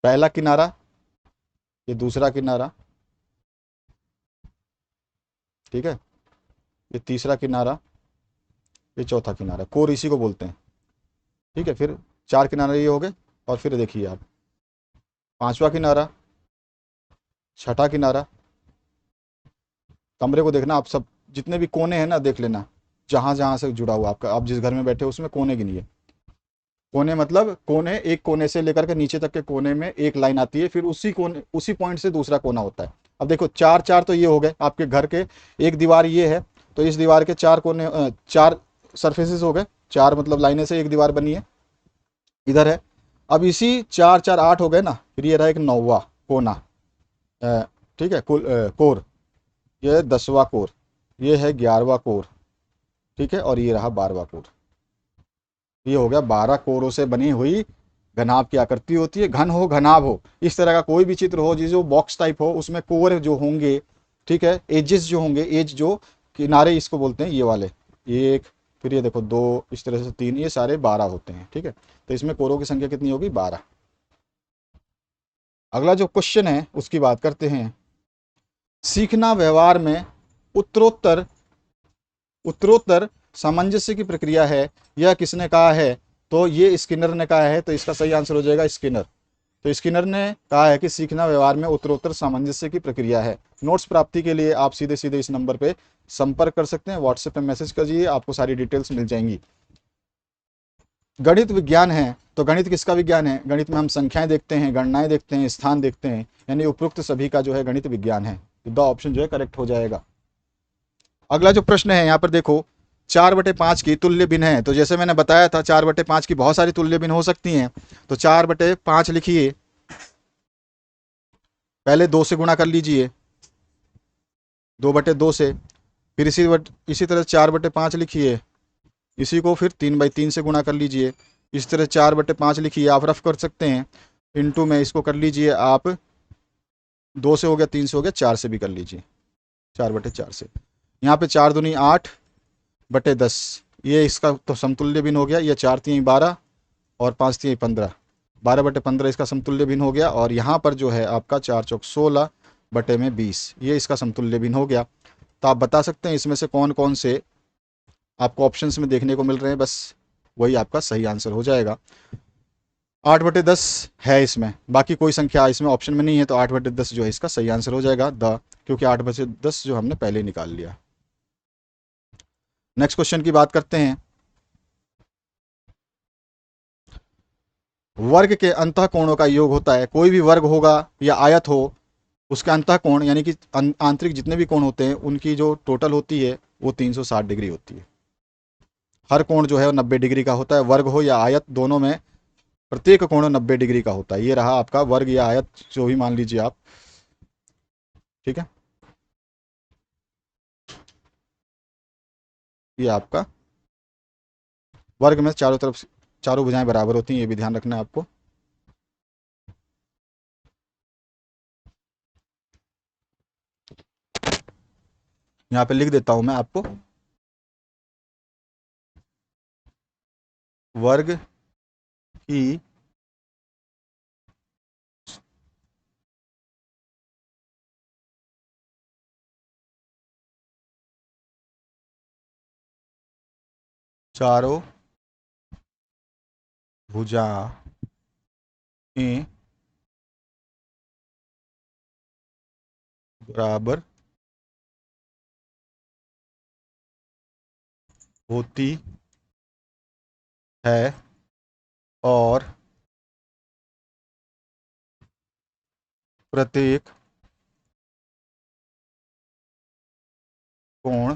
पहला किनारा, ये दूसरा किनारा, ठीक है, ये तीसरा किनारा, ये चौथा किनारा। कोर इसी को बोलते हैं। ठीक है, फिर 4 किनारे ये हो गए, और फिर देखिए आप, पांचवा किनारा, छठा किनारा। कमरे को देखना आप, सब जितने भी कोने हैं ना देख लेना, जहां जहां से जुड़ा हुआ आपका, आप जिस घर में बैठे हो उसमें कोने गिनिए। कोने मतलब कोने, एक कोने से लेकर के नीचे तक के कोने में एक लाइन आती है, फिर उसी कोने, उसी पॉइंट से दूसरा कोना होता है। अब देखो, चार चार तो ये हो गए आपके घर के। एक दीवार ये है, तो इस दीवार के 4 कोने, 4 सरफेसेस हो गए। 4 मतलब लाइनें से एक दीवार बनी है, इधर है। अब इसी 4 4 8 हो गए ना, फिर ये रहा एक 9वां कोना। ठीक है, कोर, ये है 10वां कोर, ये है 11वां कोर, ठीक है, और ये रहा 12वां कोर। ये हो गया 12 कोरों से बनी हुई घनाभ की आकृति होती है। घन हो, घनाभ हो, इस तरह का कोई भी चित्र हो जो बॉक्स टाइप हो, उसमें कोर जो होंगे, ठीक है, एजेस जो होंगे, एज जो किनारे इसको बोलते हैं, ये वाले, एक, फिर ये देखो 2, इस तरह से 3, ये सारे 12 होते हैं। ठीक है, तो इसमें कोरों की संख्या कितनी होगी? 12। अगला जो क्वेश्चन है उसकी बात करते हैं। सीखना व्यवहार में उत्तरोत्तर उत्तरोत्तर सामंजस्य की प्रक्रिया है, यह किसने कहा है? तो ये स्किनर ने कहा है। तो इसका सही आंसर हो जाएगा स्किनर। तो स्किनर ने कहा है कि सीखना व्यवहार में उत्तरोत्तर सामंजस्य की प्रक्रिया है। नोट्स प्राप्ति के लिए आप सीधे सीधे इस नंबर पे संपर्क कर सकते हैं, व्हाट्सएप पे मैसेज करिए, आपको सारी डिटेल्स मिल जाएंगी। गणित विज्ञान है, तो गणित किसका विज्ञान है? गणित में हम संख्याएं देखते हैं, गणनाएं देखते हैं, स्थान देखते हैं, यानी उपरोक्त सभी का जो है गणित विज्ञान है। द ऑप्शन जो है करेक्ट हो जाएगा। अगला जो प्रश्न है यहाँ पर देखो, 4/5 की तुल्य भिन्न है। तो जैसे मैंने बताया था 4/5 की बहुत सारी तुल्य भिन्न हो सकती हैं। तो 4/5 लिखिए, पहले 2 से गुणा कर लीजिए, 2/2 से, फिर इसी तरह 4/5 लिखिए, इसी को फिर 3/3 से गुणा कर लीजिए। इस तरह 4/5 लिखिए, आप रफ कर सकते हैं, इंटू में इसको कर लीजिए आप, 2 से हो गया, 3 से हो गया, 4 से भी कर लीजिए, 4/4 से। यहाँ पे 4 दूनी 8/10, ये इसका तो समतुल्य भिन्न हो गया। ये 4 3 12 और 5 3 15, 12/15 इसका समतुल्य भिन्न हो गया। और यहाँ पर जो है आपका 4 चौक 16/20, ये इसका समतुल्य भिन्न हो गया। तो आप बता सकते हैं इसमें से कौन कौन से आपको ऑप्शंस में देखने को मिल रहे हैं, बस वही आपका सही आंसर हो जाएगा। 8/10 है इसमें, बाकी कोई संख्या इसमें ऑप्शन में नहीं है, तो 8/10 जो है इसका सही आंसर हो जाएगा क्योंकि 8/10 जो हमने पहले निकाल लिया। नेक्स्ट क्वेश्चन की बात करते हैं। वर्ग के अंतःकोणों का योग होता है। कोई भी वर्ग होगा या आयत हो, उसका अंतःकोण यानी कि आंतरिक जितने भी कोण होते हैं उनकी जो टोटल होती है वो 360 डिग्री होती है। हर कोण जो है वो 90 डिग्री का होता है। वर्ग हो या आयत, दोनों में प्रत्येक कोण 90 डिग्री का होता है। ये रहा आपका वर्ग या आयत, जो भी मान लीजिए आप, ठीक है। ये आपका वर्ग में चारों तरफ चारों भुजाएं बराबर होती हैं, ये भी ध्यान रखना है आपको। यहाँ पे लिख देता हूं मैं आपको, वर्ग की चारों भुजाएं बराबर होती है और प्रत्येक कोण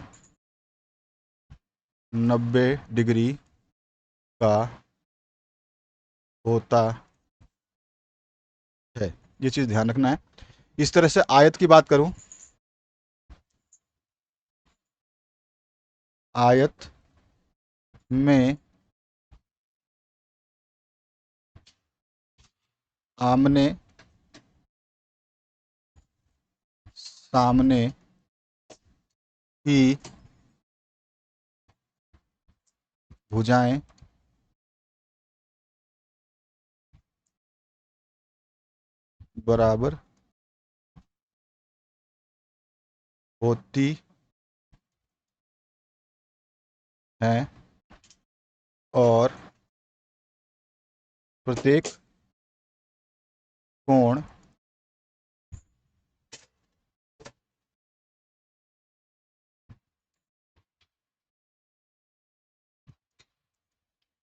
90 डिग्री का होता है। ये चीज ध्यान रखना है। इस तरह से आयत की बात करूं, आयत में आमने सामने की भुजाएं बराबर होती हैं और प्रत्येक कोण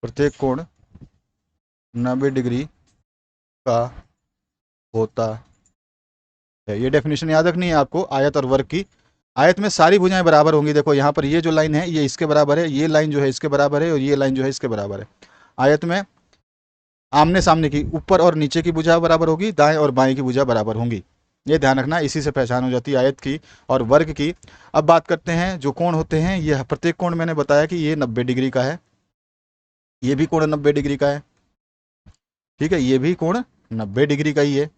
प्रत्येक कोण 90 डिग्री का होता है। ये डेफिनेशन याद रखनी है आपको आयत और वर्ग की। आयत में सारी भुजाएं बराबर होंगी। देखो यहाँ पर ये जो लाइन है ये इसके बराबर है, ये लाइन जो है इसके बराबर है, और ये लाइन जो है इसके बराबर है। आयत में आमने सामने की ऊपर और नीचे की भुजा बराबर होगी, दाएं और बाएं की भुजा बराबर होंगी। ये ध्यान रखना, इसी से पहचान हो जाती है आयत की और वर्ग की। अब बात करते हैं जो कोण होते हैं, ये प्रत्येक कोण मैंने बताया कि ये 90 डिग्री का है, ये भी कोण 90 डिग्री का है, ठीक है। ये भी कोण 90 डिग्री का ही है,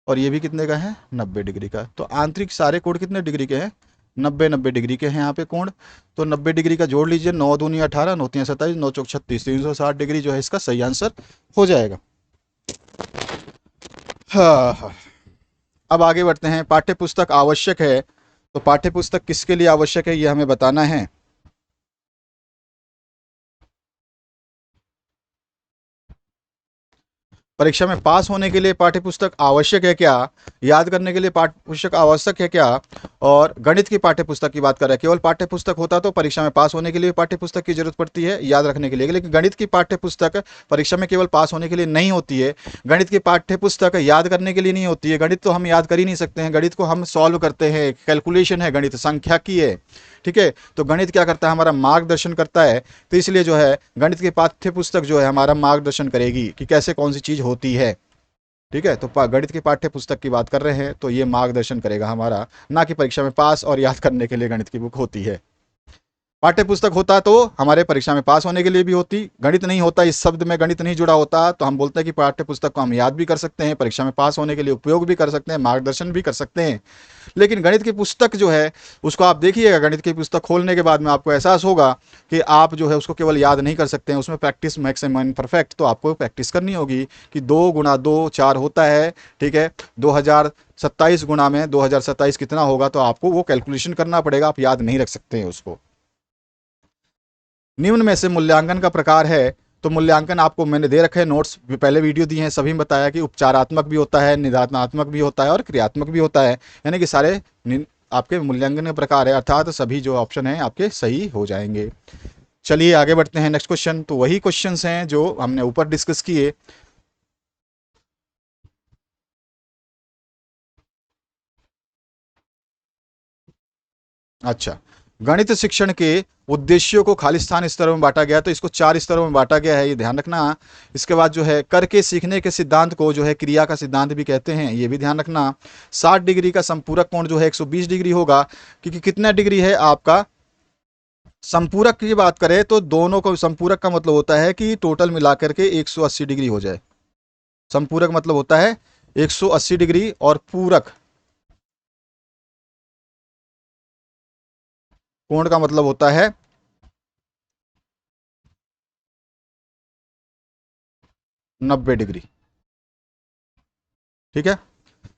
और ये भी कितने का है, 90 डिग्री का। तो आंतरिक सारे कोण कितने डिग्री के हैं, 90 डिग्री के हैं यहाँ पे कोण। तो 90 डिग्री का जोड़ लीजिए, 9 दूनी 18, 9 तीन 27, 9 चौक 36, 360 डिग्री जो है इसका सही आंसर हो जाएगा। हाँ। अब आगे बढ़ते हैं। पाठ्य पुस्तक आवश्यक है, तो पाठ्य पुस्तक किसके लिए आवश्यक है ये हमें बताना है। परीक्षा में पास होने के लिए पाठ्य पुस्तक आवश्यक है क्या, याद करने के लिए पाठ्य पुस्तक आवश्यक है क्या, और गणित की पाठ्य पुस्तक की बात कर रहे हैं। केवल पाठ्य पुस्तक होता तो परीक्षा में पास होने के लिए पाठ्य पुस्तक की जरूरत पड़ती है, याद रखने के लिए, लेकिन गणित की पाठ्य पुस्तक परीक्षा में केवल पास होने के लिए नहीं होती है। गणित की पाठ्य पुस्तक याद करने के लिए नहीं होती है। गणित तो हम याद कर ही नहीं सकते हैं, गणित को हम सॉल्व करते हैं, कैलकुलेशन है, गणित सांख्यिकी है। ठीक है, तो गणित क्या करता है, हमारा मार्गदर्शन करता है। तो इसलिए जो है गणित की पाठ्य पुस्तक जो है हमारा मार्गदर्शन करेगी कि कैसे कौन सी चीज होती है। ठीक है, तो गणित की पाठ्य पुस्तक की बात कर रहे हैं तो ये मार्गदर्शन करेगा हमारा, ना कि परीक्षा में पास और याद करने के लिए गणित की बुक होती है। पाठ्य पुस्तक होता तो हमारे परीक्षा में पास होने के लिए भी होती, गणित नहीं होता, इस शब्द में गणित नहीं जुड़ा होता, तो हम बोलते हैं कि पाठ्य पुस्तक को हम याद भी कर सकते हैं, परीक्षा में पास होने के लिए उपयोग भी कर सकते हैं, मार्गदर्शन भी कर सकते हैं। लेकिन गणित की पुस्तक जो है उसको आप देखिएगा, गणित की पुस्तक खोलने के बाद में आपको एहसास होगा कि आप जो है उसको केवल याद नहीं कर सकते हैं, उसमें प्रैक्टिस मैक्स एंड परफेक्ट, तो आपको प्रैक्टिस करनी होगी कि 2 गुणा 2 4 होता है। ठीक है, 2027 गुणा में 2027 कितना होगा, तो आपको वो कैलकुलेशन करना पड़ेगा, आप याद नहीं रख सकते हैं उसको। निम्न में से मूल्यांकन का प्रकार है, तो मूल्यांकन आपको मैंने दे रखे हैं नोट्स, पहले वीडियो दिए हैं, सभी में बताया कि उपचारात्मक भी होता है, निदानात्मक भी होता है और क्रियात्मक भी होता है, यानी कि सारे आपके मूल्यांकन के प्रकार है, अर्थात सभी जो ऑप्शन है आपके सही हो जाएंगे। चलिए आगे बढ़ते हैं, नेक्स्ट क्वेश्चन। तो वही क्वेश्चंस हैं जो हमने ऊपर डिस्कस किए। अच्छा, गणित शिक्षण के उद्देश्यों को खालिस्तान स्तरों में बांटा गया, तो इसको 4 स्तरों में बांटा गया है, ये ध्यान रखना। इसके बाद जो है करके सीखने के सिद्धांत को जो है क्रिया का सिद्धांत भी कहते हैं, ये भी ध्यान रखना। 60 डिग्री का संपूरक कोण जो है 120 डिग्री होगा, क्योंकि कितना डिग्री है आपका, संपूरक की बात करें तो दोनों को, संपूरक का मतलब होता है कि टोटल मिलाकर के 180 डिग्री हो जाए। संपूरक मतलब होता है 180 डिग्री, और पूरक कोण का मतलब होता है 90 डिग्री। ठीक है,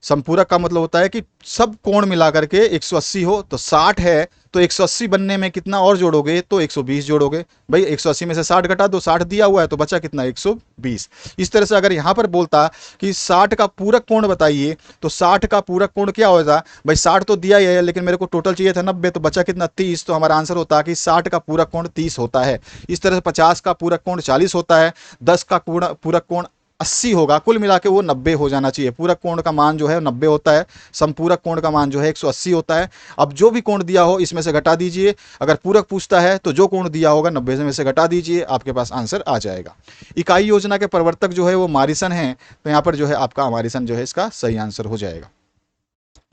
संपूरक का मतलब होता है कि सब कोण मिला करके 180 हो, तो 60 है तो 180 बनने में कितना और जोड़ोगे, तो 120 जोड़ोगे। भाई 180 में से 60 घटा दो, 60 दिया हुआ है तो बचा कितना, 120। इस तरह से अगर यहां पर बोलता कि 60 का पूरक कोण बताइए, तो 60 का पूरक कोण क्या होता, भाई 60 तो दिया ही है लेकिन मेरे को टोटल चाहिए था 90, तो बचा कितना, 30, तो हमारा आंसर होता है कि 60 का पूरक कोण 30 होता है। इस तरह से 50 का पूरक कोण 40 होता है, 10 का पूरक कोण 80 होगा, कुल मिला के वो 90 हो जाना चाहिए। पूरक कोण का मान जो है 90 होता है, संपूरक कोण का मान जो है 180 होता है। अब जो भी कोण दिया हो इसमें से घटा दीजिए, अगर पूरक पूछता है तो जो कोण दिया होगा 90 में से घटा दीजिए, आपके पास आंसर आ जाएगा। इकाई योजना के प्रवर्तक जो है वो मॉरिसन है, तो यहाँ पर जो है आपका मॉरिसन जो है इसका सही आंसर हो जाएगा।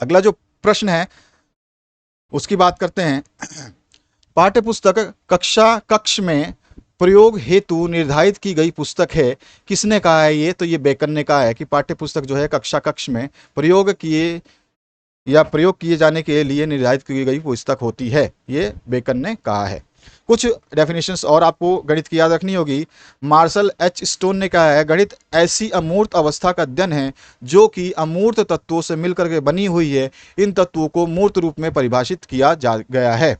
अगला जो प्रश्न है उसकी बात करते हैं। पाठ्य पुस्तक कक्ष में प्रयोग हेतु निर्धारित की गई पुस्तक है, किसने कहा है ये, तो ये बेकन ने कहा है कि पाठ्य पुस्तक जो है कक्ष में प्रयोग किए या प्रयोग किए जाने के लिए निर्धारित की गई पुस्तक होती है, ये बेकन ने कहा है। कुछ डेफिनेशंस और आपको गणित की याद रखनी होगी। मार्शल एच स्टोन ने कहा है, गणित ऐसी अमूर्त अवस्था का अध्ययन है जो कि अमूर्त तत्वों से मिलकर के बनी हुई है, इन तत्वों को मूर्त रूप में परिभाषित किया जा गया है।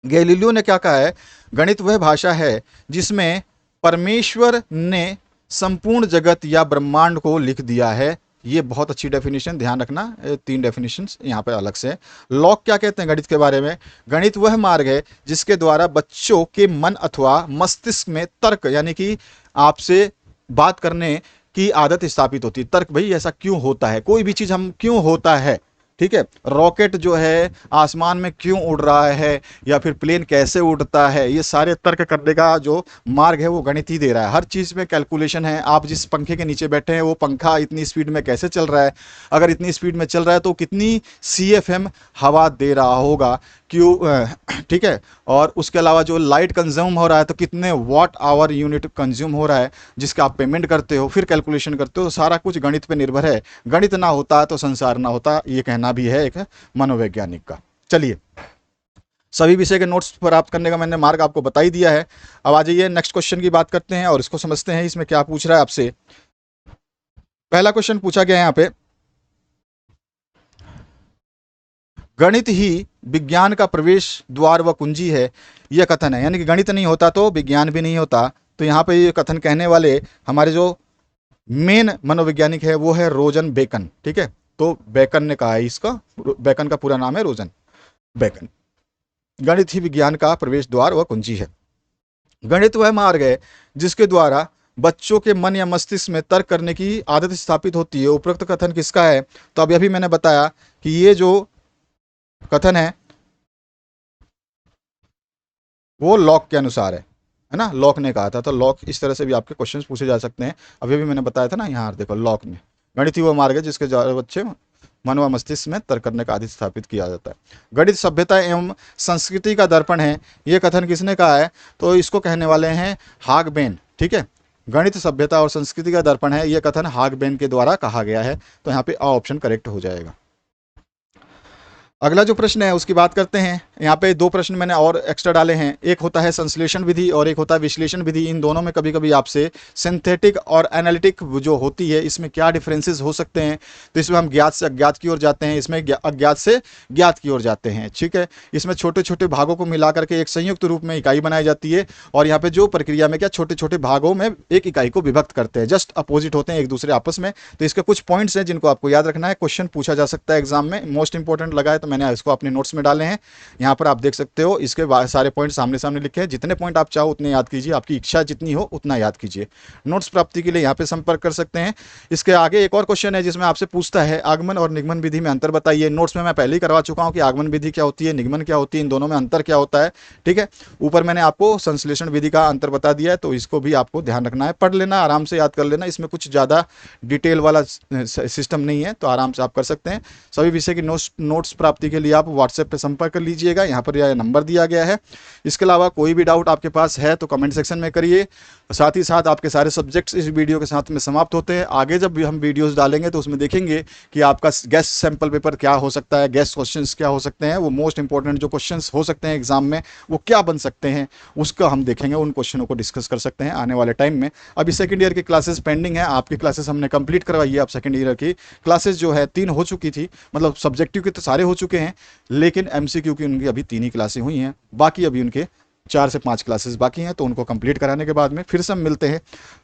गैलीलियो ने क्या कहा है, गणित वह भाषा है जिसमें परमेश्वर ने संपूर्ण जगत या ब्रह्मांड को लिख दिया है। ये बहुत अच्छी डेफिनेशन, ध्यान रखना, 3 डेफिनेशंस यहाँ पे अलग से। लॉक क्या कहते हैं गणित के बारे में, गणित वह मार्ग है जिसके द्वारा बच्चों के मन अथवा मस्तिष्क में तर्क, यानी कि आपसे बात करने की आदत स्थापित होती है। तर्क, भाई ऐसा क्यों होता है, कोई भी चीज हम क्यों होता है, ठीक है, रॉकेट जो है आसमान में क्यों उड़ रहा है, या फिर प्लेन कैसे उड़ता है, ये सारे तर्क करने का जो मार्ग है वो गणित ही दे रहा है। हर चीज़ में कैलकुलेशन है। आप जिस पंखे के नीचे बैठे हैं वो पंखा इतनी स्पीड में कैसे चल रहा है, अगर इतनी स्पीड में चल रहा है तो कितनी CFM हवा दे रहा होगा, क्यों, ठीक है, और उसके अलावा जो लाइट कंज्यूम हो रहा है तो कितने वॉट आवर यूनिट कंज्यूम हो रहा है, जिसका आप पेमेंट करते हो, फिर कैलकुलेशन करते हो, तो सारा कुछ गणित पे निर्भर है। गणित ना होता तो संसार ना होता, ये कहना भी है एक मनोवैज्ञानिक का। चलिए, सभी विषय के नोट्स प्राप्त करने का मैंने मार्ग आपको बता ही दिया है। अब आ जाइए नेक्स्ट क्वेश्चन की बात करते हैं और इसको समझते हैं इसमें क्या पूछ रहा है आपसे। पहला क्वेश्चन पूछा गया है यहाँ पे, गणित ही विज्ञान का प्रवेश द्वार व कुंजी है, यह कथन है, यानी कि गणित नहीं होता तो विज्ञान भी नहीं होता। तो यहाँ पे ये कथन कहने वाले हमारे जो मेन मनोवैज्ञानिक है वो है रोजन बेकन, ठीक है। तो बेकन ने कहा है इसका, बेकन का पूरा नाम है रोजन बेकन। गणित ही विज्ञान का प्रवेश द्वार व कुंजी है। गणित वह मार्ग है जिसके द्वारा बच्चों के मन या मस्तिष्क में तर्क करने की आदत स्थापित होती है। उपरोक्त कथन किसका है? तो अभी अभी मैंने बताया कि ये जो कथन है वो लॉक के अनुसार है ना, लॉक ने कहा था। तो लॉक, इस तरह से भी आपके क्वेश्चंस पूछे जा सकते हैं। अभी भी मैंने बताया था ना, यहाँ देखो लॉक ने, गणित ही वो मार्ग है जिसके द्वारा बच्चे मन व मस्तिष्क में तर्क करने का आदत स्थापित किया जाता है। गणित सभ्यता एवं संस्कृति का दर्पण है, ये कथन किसने कहा है? तो इसको कहने वाले हैं हागबेन, ठीक है। गणित सभ्यता और संस्कृति का दर्पण है, ये कथन हागबेन के द्वारा कहा गया है। तो यहाँ पे अ ऑप्शन करेक्ट हो जाएगा। अगला जो प्रश्न है उसकी बात करते हैं। यहाँ पे दो प्रश्न मैंने और एक्स्ट्रा डाले हैं, एक होता है संश्लेषण विधि और एक होता है विश्लेषण विधि। इन दोनों में कभी कभी आपसे सिंथेटिक और एनालिटिक जो होती है इसमें क्या डिफरेंसेस हो सकते हैं। तो इसमें हम ज्ञात से अज्ञात की ओर जाते हैं, इसमें अज्ञात से ज्ञात की ओर जाते हैं, ठीक है। इसमें छोटे छोटे भागों को मिला करके एक संयुक्त रूप में इकाई बनाई जाती है, और यहाँ पे जो प्रक्रिया में क्या छोटे छोटे भागों में एक इकाई को विभक्त करते हैं, जस्ट अपोजिट होते हैं एक दूसरे आपस में। तो इसके कुछ पॉइंट्स हैं जिनको आपको याद रखना है, क्वेश्चन पूछा जा सकता है एग्जाम में, मोस्ट इंपॉर्टेंट लगा है तो मैंने इसको अपने नोट्स में डाले हैं। यहाँ पर आप देख सकते हो, इसके सारे पॉइंट सामने सामने लिखे हैं। जितने पॉइंट आप चाहो उतने याद कीजिए, आपकी इच्छा जितनी हो उतना याद कीजिए। नोट्स प्राप्ति के लिए यहाँ पे संपर्क कर सकते हैं। इसके आगे एक और क्वेश्चन है जिसमें आपसे पूछता है आगमन और निगमन विधि में अंतर बताइए। नोट्स में मैं पहले ही करवा चुका हूँ कि आगमन विधि क्या होती है, निगमन क्या होती है, इन दोनों में अंतर क्या होता है, ठीक है। ऊपर मैंने आपको संश्लेषण विधि का अंतर बता दिया है, तो इसको भी आपको ध्यान रखना है, पढ़ लेना, आराम से याद कर लेना। इसमें कुछ ज़्यादा डिटेल वाला सिस्टम नहीं है, तो आराम से आप कर सकते हैं। सभी विषय की नोट्स प्राप्ति के लिए आप व्हाट्सएप पर संपर्क कर लीजिएगा, यहाँ पर यह नंबर दिया गया है। इसके अलावा कोई भी डाउट आपके पास है तो कमेंट सेक्शन में करिए। साथ ही साथ आपके सारे सब्जेक्ट्स इस वीडियो के साथ में समाप्त होते हैं। आगे जब भी हम वीडियोस डालेंगे तो उसमें देखेंगे कि आपका गेस्ट सैंपल पेपर क्या हो सकता है, गेस्ट क्वेश्चंस क्या हो सकते हैं, वो मोस्ट इंपॉर्टेंट जो क्वेश्चंस हो सकते हैं एग्जाम में वो क्या बन सकते हैं, उसका हम देखेंगे, उन क्वेश्चनों को डिस्कस कर सकते हैं आने वाले टाइम में। अभी सेकेंड ईयर की क्लासेस पेंडिंग है, आपकी क्लासेस हमने कंप्लीट करवाई है। आप सेकेंड ईयर की क्लासेस जो है 3 हो चुकी थी, मतलब सब्जेक्टिव के तो सारे हो चुके हैं, लेकिन MCQ की उनकी अभी 3 ही क्लासें हुई हैं, बाकी अभी उनके 4 से 5 क्लासेस बाकी हैं। तो उनको कंप्लीट कराने के बाद में फिर से हम मिलते हैं।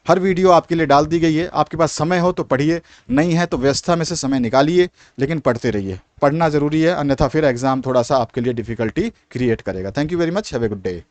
हर वीडियो आपके लिए डाल दी गई है, आपके पास समय हो तो पढ़िए, नहीं है तो व्यवस्था में से समय निकालिए, लेकिन पढ़ते रहिए। पढ़ना ज़रूरी है, अन्यथा फिर एग्ज़ाम थोड़ा सा आपके लिए डिफिकल्टी क्रिएट करेगा। Thank you very much, have a good day.